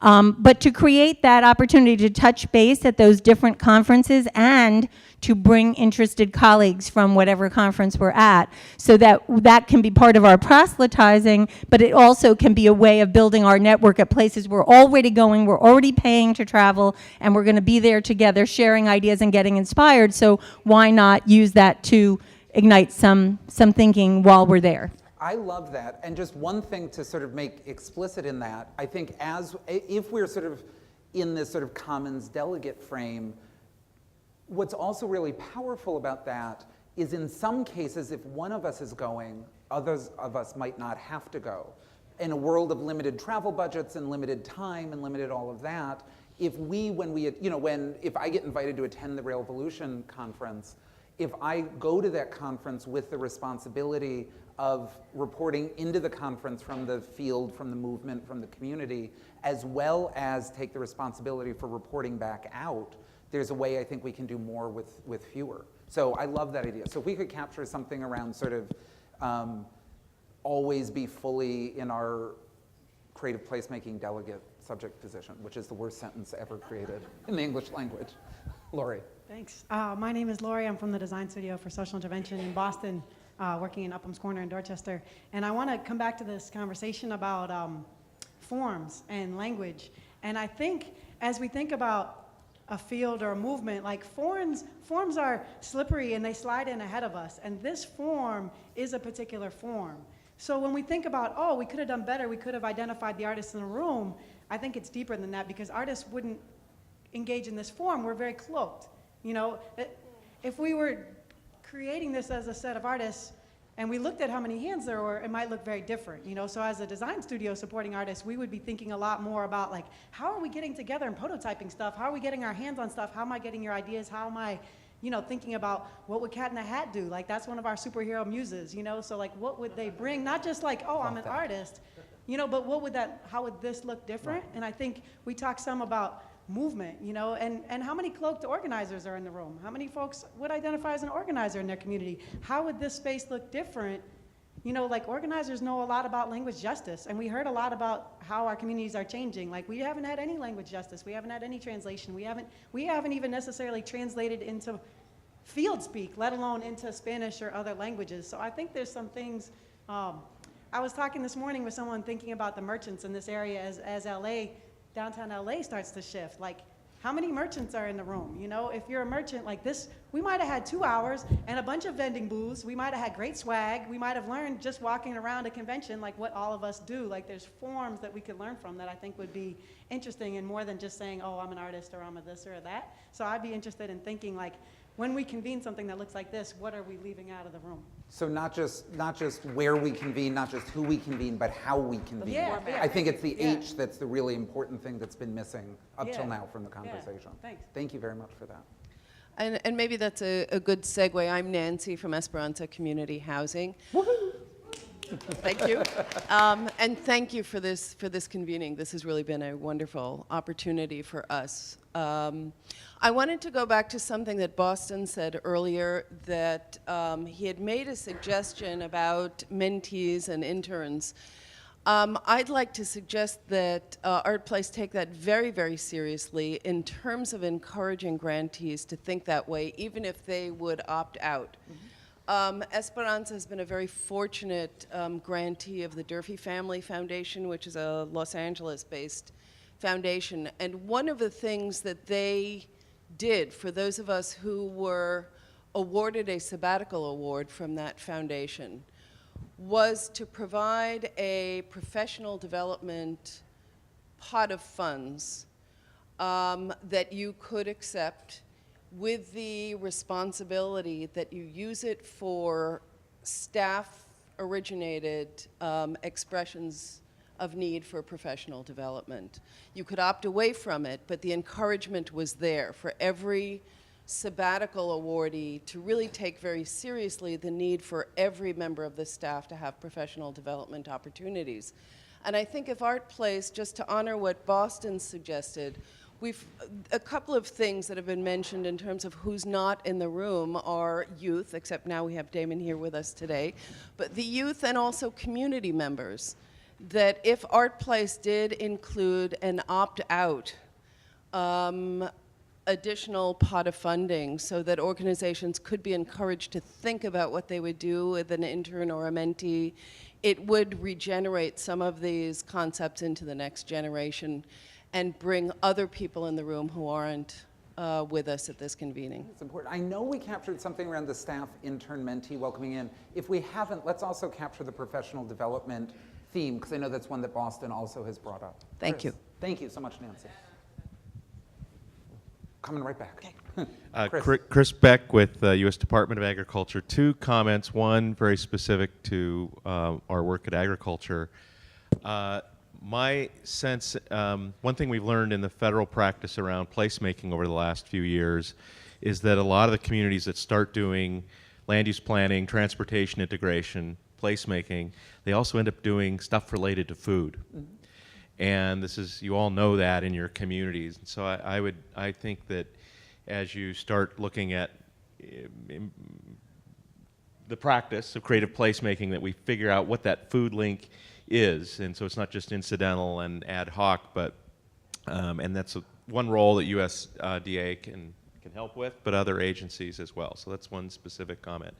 L: But to create that opportunity to touch base at those different conferences and to bring interested colleagues from whatever conference we're at, so that that can be part of our proselytizing, but it also can be a way of building our network at places we're already going, we're already paying to travel, and we're going to be there together sharing ideas and getting inspired, so why not use that to ignite some thinking while we're there?
A: I love that. And just one thing to sort of make explicit in that, I think if we're sort of in this sort of commons delegate frame, what's also really powerful about that is in some cases, if one of us is going, others of us might not have to go. In a world of limited travel budgets and limited time and limited all of that, if if I get invited to attend the Railvolution conference, if I go to that conference with the responsibility of reporting into the conference from the field, from the movement, from the community, as well as take the responsibility for reporting back out, there's a way I think we can do more with fewer. So I love that idea. So if we could capture something around sort of always be fully in our creative placemaking delegate subject position, which is the worst sentence ever created in the English language. Lori.
M: Thanks. My name is Lori. I'm from the Design Studio for Social Intervention in Boston, working in Upham's Corner in Dorchester. And I want to come back to this conversation about forms and language. And I think as we think about a field or a movement, like forms are slippery and they slide in ahead of us. And this form is a particular form. So when we think about, oh, we could have done better, we could have identified the artists in the room, I think it's deeper than that because artists wouldn't engage in this form. We're very cloaked. You know, if we were creating this as a set of artists and we looked at how many hands there were, it might look very different, you know? So as a design studio supporting artists, we would be thinking a lot more about like, how are we getting together and prototyping stuff? How are we getting our hands on stuff? How am I getting your ideas? How am I, thinking about what would Cat in the Hat do? Like, that's one of our superhero muses, So like, what would they bring? Not just like, oh, I'm an artist, but how would this look different? And I think we talked some about movement, and how many cloaked organizers are in the room? How many folks would identify as an organizer in their community? How would this space look different? Like organizers know a lot about language justice, and we heard a lot about how our communities are changing. Like we haven't had any language justice. We haven't had any translation. We haven't even necessarily translated into field speak, let alone into Spanish or other languages. So I think there's some things, I was talking this morning with someone thinking about the merchants in this area as LA, downtown LA starts to shift. Like, how many merchants are in the room? If you're a merchant like this, we might have had 2 hours and a bunch of vending booths. We might have had great swag. We might have learned just walking around a convention like what all of us do. Like, there's forms that we could learn from that I think would be interesting and more than just saying, oh, I'm an artist or I'm a this or a that. So I'd be interested in thinking like, when we convene something that looks like this, what are we leaving out of the room?
A: So not just where we convene, not just who we convene, but how we convene.
M: Yeah,
A: I think it's the H that's the really important thing that's been missing up till now from the conversation.
M: Thanks.
A: Thank you very much for that.
N: And maybe that's a good segue. I'm Nancy from Esperanza Community Housing. Thank you. And thank you for this convening. This has really been a wonderful opportunity for us. I wanted to go back to something that Boston said earlier, that he had made a suggestion about mentees and interns. I'd like to suggest that ArtPlace take that very, very seriously in terms of encouraging grantees to think that way, even if they would opt out. Esperanza has been a very fortunate grantee of the Durfee Family Foundation, which is a Los Angeles-based foundation. And one of the things that they did for those of us who were awarded a sabbatical award from that foundation was to provide a professional development pot of funds that you could accept with the responsibility that you use it for staff-originated expressions of need for professional development. You could opt away from it, but the encouragement was there for every sabbatical awardee to really take very seriously the need for every member of the staff to have professional development opportunities. And I think if ArtPlace, just to honor what Boston suggested, a couple of things that have been mentioned in terms of who's not in the room are youth, except now we have Damon here with us today, but the youth and also community members, that if ArtPlace did include an opt-out additional pot of funding so that organizations could be encouraged to think about what they would do with an intern or a mentee, it would regenerate some of these concepts into the next generation and bring other people in the room who aren't with us at this convening.
A: It's important. I know we captured something around the staff intern mentee welcoming in. If we haven't, let's also capture the professional development theme, because I know that's one that Boston also has brought up.
N: Thank you.
A: Thank you so much, Nancy. Coming right back.
O: Chris Beck with U.S. Department of Agriculture. 2 comments, one very specific to our work at agriculture. My sense, one thing we've learned in the federal practice around placemaking over the last few years is that a lot of the communities that start doing land use planning, transportation integration, placemaking, they also end up doing stuff related to food. Mm-hmm. And this is, you all know that in your communities. And so I think that as you start looking at the practice of creative placemaking, that we figure out what that food link is. And so it's not just incidental and ad hoc, but, and that's one role that USDA can help with, but other agencies as well. So that's one specific comment.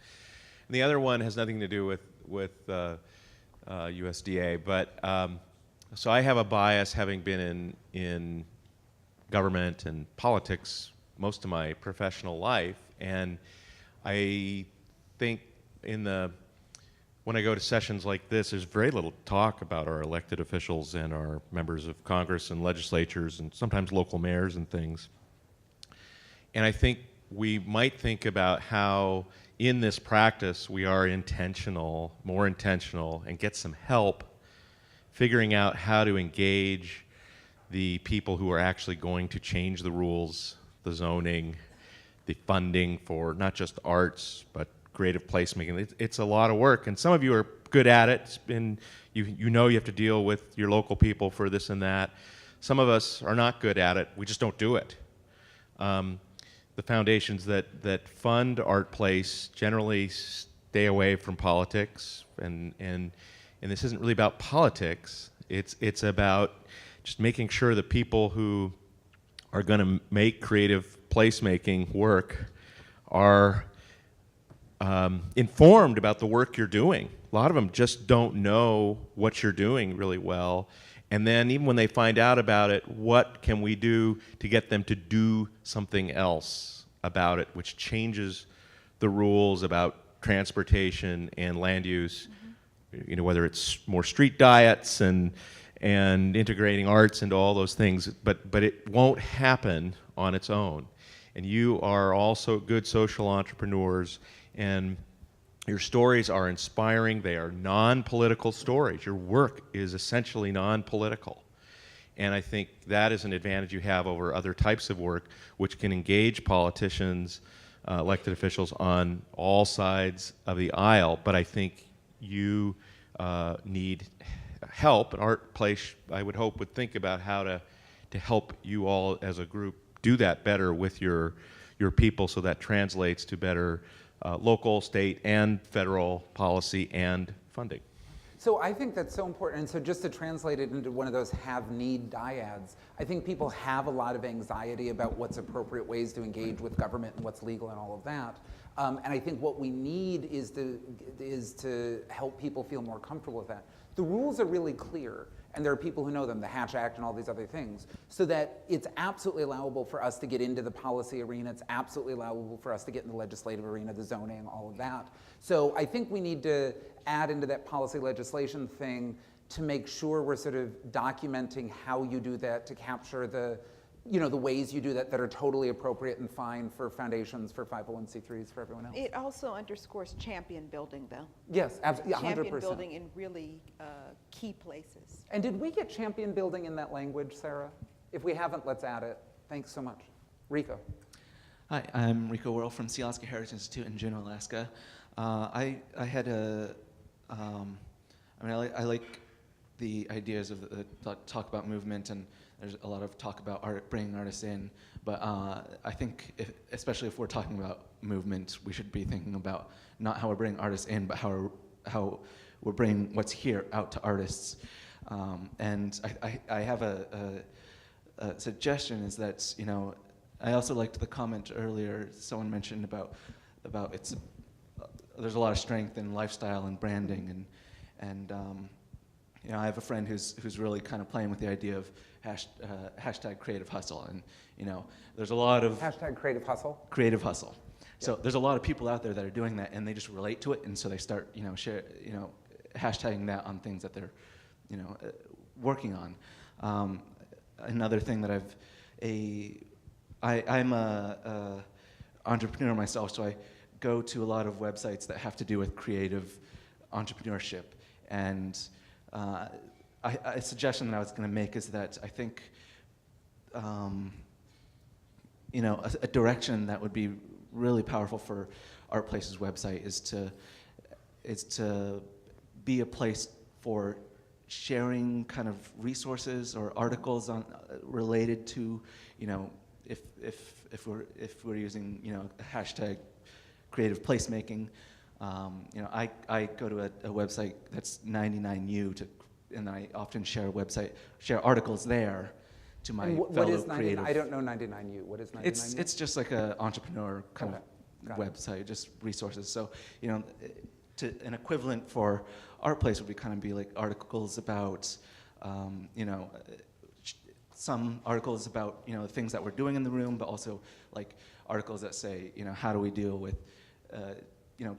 O: And the other one has nothing to do with USDA, but so I have a bias, having been in government and politics most of my professional life, and I think when I go to sessions like this, there's very little talk about our elected officials and our members of Congress and legislatures and sometimes local mayors and things. And I think we might think about how in this practice we are intentional, more intentional, and get some help figuring out how to engage the people who are actually going to change the rules, the zoning, the funding for not just arts, but creative placemaking. It's a lot of work, and some of you are good at it, and you know you have to deal with your local people for this and that. Some of us are not good at it. We just don't do it. The foundations that fund ArtPlace generally stay away from politics, and this isn't really about politics. It's about just making sure that people who are going to make creative placemaking work are informed about the work you're doing. A lot of them just don't know what you're doing really well. And then even when they find out about it, what can we do to get them to do something else about it, which changes the rules about transportation and land use, you know, whether it's more street diets and integrating arts into all those things, but it won't happen on its own. And you are also good social entrepreneurs, and your stories are inspiring. They are non-political stories. Your work is essentially non-political. And I think that is an advantage you have over other types of work, which can engage politicians, elected officials on all sides of the aisle. But I think you need help. And ArtPlace, I would hope, would think about how to help you all as a group do that better with your people, so that translates to better local, state, and federal policy and funding.
A: So I think that's so important. And so just to translate it into one of those have-need dyads, I think people have a lot of anxiety about what's appropriate ways to engage with government and what's legal and all of that. And I think what we need is to help people feel more comfortable with that. The rules are really clear, and there are people who know them, the Hatch Act and all these other things, so that it's absolutely allowable for us to get into the policy arena, it's absolutely allowable for us to get in the legislative arena, the zoning, all of that. So I think we need to add into that policy legislation thing to make sure we're sort of documenting how you do that, to capture the, the ways you do that are totally appropriate and fine for foundations, for 501c3s, for everyone else.
B: It also underscores champion building, though.
A: Yes, absolutely, 100%.
B: Champion building in really key places.
A: And did we get champion building in that language, Sarah? If we haven't, let's add it. Thanks so much. Rico.
F: Hi, I'm Rico Worrell from Sea Alaska Heritage Institute in Juneau, Alaska. I had a, I like the ideas of the talk about movement, and there's a lot of talk about art, bringing artists in, but I think, especially if we're talking about movement, we should be thinking about not how we're bringing artists in, but how we're bringing what's here out to artists. And I have a suggestion is that, I also liked the comment earlier, someone mentioned about there's a lot of strength in lifestyle and branding, and I have a friend who's really kind of playing with the idea of hashtag creative hustle, and there's a lot of
A: hashtag creative hustle.
F: Creative hustle. So there's a lot of people out there that are doing that, and they just relate to it, and so they start hashtagging that on things that they're working on. Another thing that I'm a entrepreneur myself, so I go to a lot of websites that have to do with creative entrepreneurship, and a suggestion that I was going to make is that I think, a direction that would be really powerful for ArtPlace's website is to be a place for sharing kind of resources or articles on related to, if we're using hashtag creative placemaking. I go to a website that's 99U and I often share articles there to my fellow creative.
A: I don't know 99U. What is 99U?
F: It's just like an entrepreneur kind of website, just resources. So an equivalent for ArtPlace would be like articles about some articles about things that we're doing in the room, but also like articles that say how do we deal with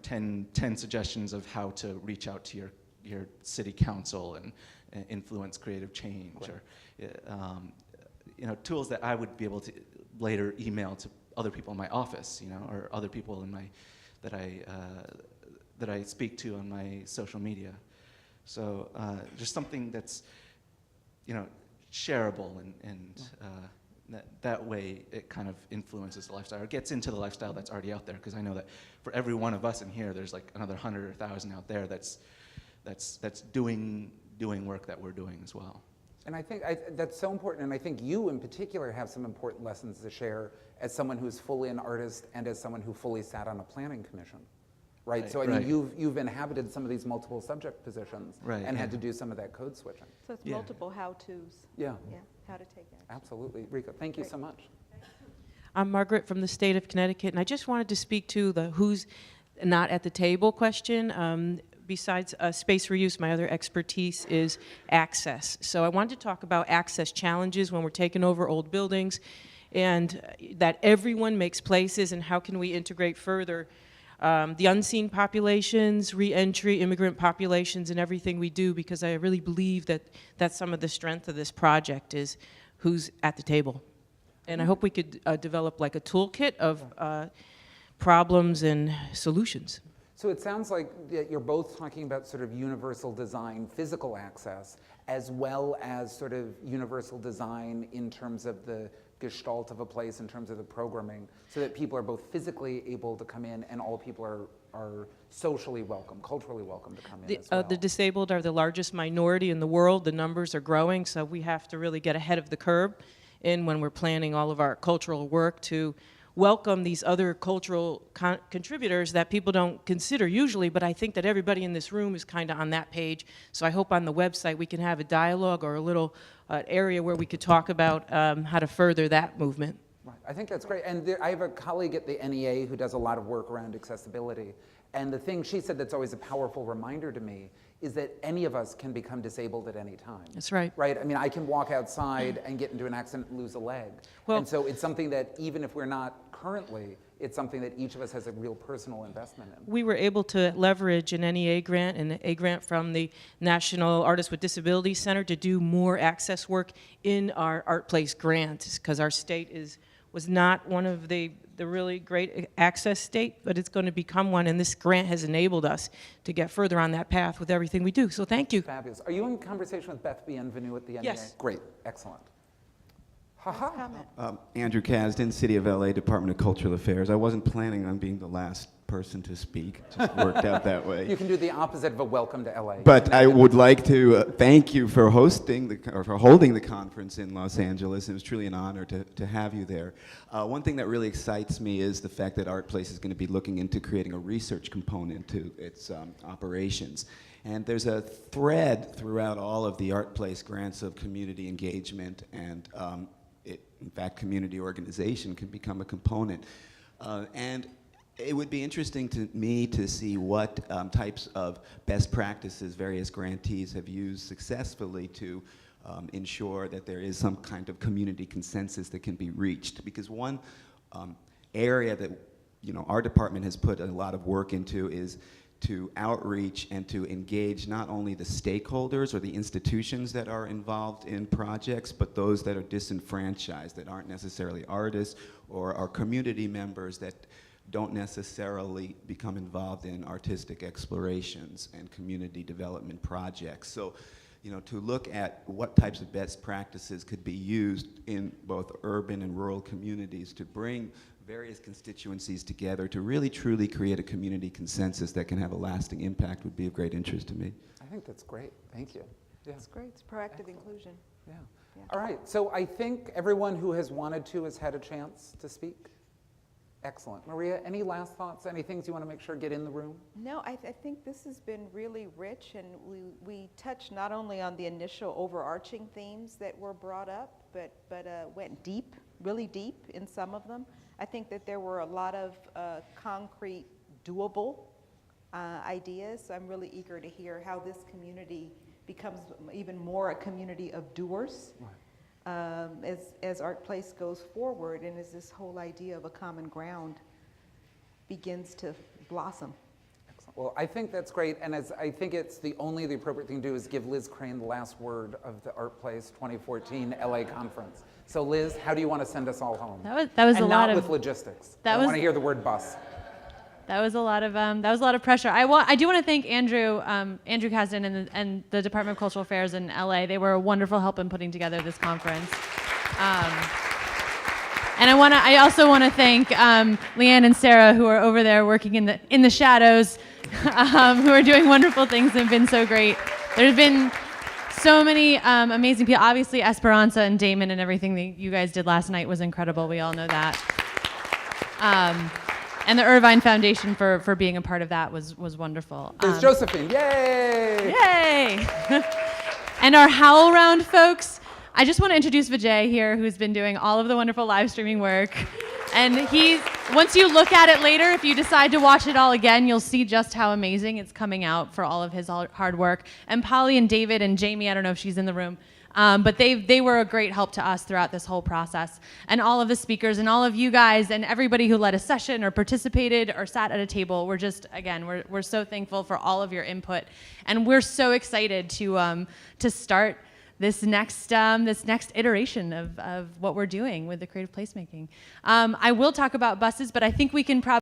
F: 10 suggestions of how to reach out to your city council and influence creative change, or tools that I would be able to later email to other people in my office, or other people in my that I speak to on my social media. So just something that's shareable, and that way it kind of influences the lifestyle, or gets into the lifestyle that's already out there. Because I know that for every one of us in here, there's like another 100 or 1,000 out there that's doing work that we're doing as well.
A: And I think that's so important, and I think you in particular have some important lessons to share as someone who's fully an artist and as someone who fully sat on a planning commission, right? So I mean, you've inhabited some of these multiple subject positions and had to do some of that code switching.
B: So it's multiple how-tos.
A: Yeah.
B: Yeah, how to take action.
A: Absolutely. Rico, thank you so much.
P: I'm Margaret from the state of Connecticut, and I just wanted to speak to the who's not at the table question. Besides space reuse, my other expertise is access. So I wanted to talk about access challenges when we're taking over old buildings, and that everyone makes places, and how can we integrate further the unseen populations, re-entry, immigrant populations, and everything we do, because I really believe that that's some of the strength of this project is who's at the table. And I hope we could develop like a toolkit of problems and solutions.
A: So it sounds like you're both talking about sort of universal design, physical access, as well as sort of universal design in terms of the gestalt of a place, in terms of the programming, so that people are both physically able to come in and all people are socially welcome, culturally welcome to come in as well.
P: The disabled are the largest minority in the world. The numbers are growing, so we have to really get ahead of the curve when we're planning all of our cultural work to welcome these other cultural contributors that people don't consider usually, but I think that everybody in this room is kind of on that page. So I hope on the website we can have a dialogue or a little area where we could talk about how to further that movement.
A: Right. I think that's great. And I have a colleague at the NEA who does a lot of work around accessibility. And the thing she said that's always a powerful reminder to me is that any of us can become disabled at any time.
P: That's right.
A: Right? I mean, I can walk outside and get into an accident and lose a leg.
P: Well,
A: and so it's something that even if we're not currently, it's something that each of us has a real personal investment in.
P: We were able to leverage an NEA grant and a grant from the National Artists with Disabilities Center to do more access work in our ArtPlace grant, because our state was not one of the really great access state, but it's going to become one, and this grant has enabled us to get further on that path with everything we do. So thank you.
A: Fabulous. Are you in conversation with Beth Bienvenue at the NEA?
P: Yes.
A: Great. Excellent. Ha-ha.
Q: Andrew Kasdan, City of LA, Department of Cultural Affairs. I wasn't planning on being the last person to speak. It just worked out that way.
A: You can do the opposite of a welcome to LA.
Q: But I would like to thank you for holding the conference in Los Angeles. It was truly an honor to have you there. One thing that really excites me is the fact that ArtPlace is going to be looking into creating a research component to its operations. And there's a thread throughout all of the ArtPlace grants of community engagement, and in fact, community organization can become a component. And it would be interesting to me to see what types of best practices various grantees have used successfully to ensure that there is some kind of community consensus that can be reached. Because one area that our department has put a lot of work into is to outreach and to engage not only the stakeholders or the institutions that are involved in projects, but those that are disenfranchised, that aren't necessarily artists or are community members that don't necessarily become involved in artistic explorations and community development projects. So, to look at what types of best practices could be used in both urban and rural communities to bring various constituencies together to really truly create a community consensus that can have a lasting impact would be of great interest to me.
A: I think that's great. Thank you. Yeah.
B: That's great. It's proactive inclusion.
A: Yeah. All right. So I think everyone who has wanted to has had a chance to speak. Excellent. Maria, any last thoughts? Any things you want to make sure get in the room?
B: No, I think this has been really rich, and we touched not only on the initial overarching themes that were brought up, but went deep, really deep in some of them. I think that there were a lot of concrete, doable ideas. So I'm really eager to hear how this community becomes even more a community of doers. Right. As ArtPlace goes forward, and as this whole idea of a common ground begins to blossom.
A: Excellent. Well, I think that's great, and as I think it's the appropriate thing to do is give Liz Crane the last word of the ArtPlace 2014 LA conference. So Liz, how do you want to send us all home?
R: That was
A: and
R: a lot of
A: with logistics. I want to hear the word bus.
R: That was a lot of pressure. I do want to thank Andrew Kasdan and the Department of Cultural Affairs in LA. They were a wonderful help in putting together this conference. And I also want to thank Leanne and Sarah, who are over there working in the shadows, who are doing wonderful things and have been so great. There's been so many amazing people. Obviously, Esperanza and Damon and everything that you guys did last night was incredible. We all know that. And the Irvine Foundation for being a part of that was wonderful.
A: There's Josephine, yay!
R: Yay! And our Howl Round folks, I just want to introduce Vijay here, who's been doing all of the wonderful live streaming work. And once you look at it later, if you decide to watch it all again, you'll see just how amazing it's coming out for all of his hard work. And Polly and David and Jamie, I don't know if she's in the room, but they were a great help to us throughout this whole process. And all of the speakers and all of you guys and everybody who led a session or participated or sat at a table, we're so thankful for all of your input. And we're so excited to start this next iteration of what we're doing with the creative placemaking. I will talk about buses, but I think we can probably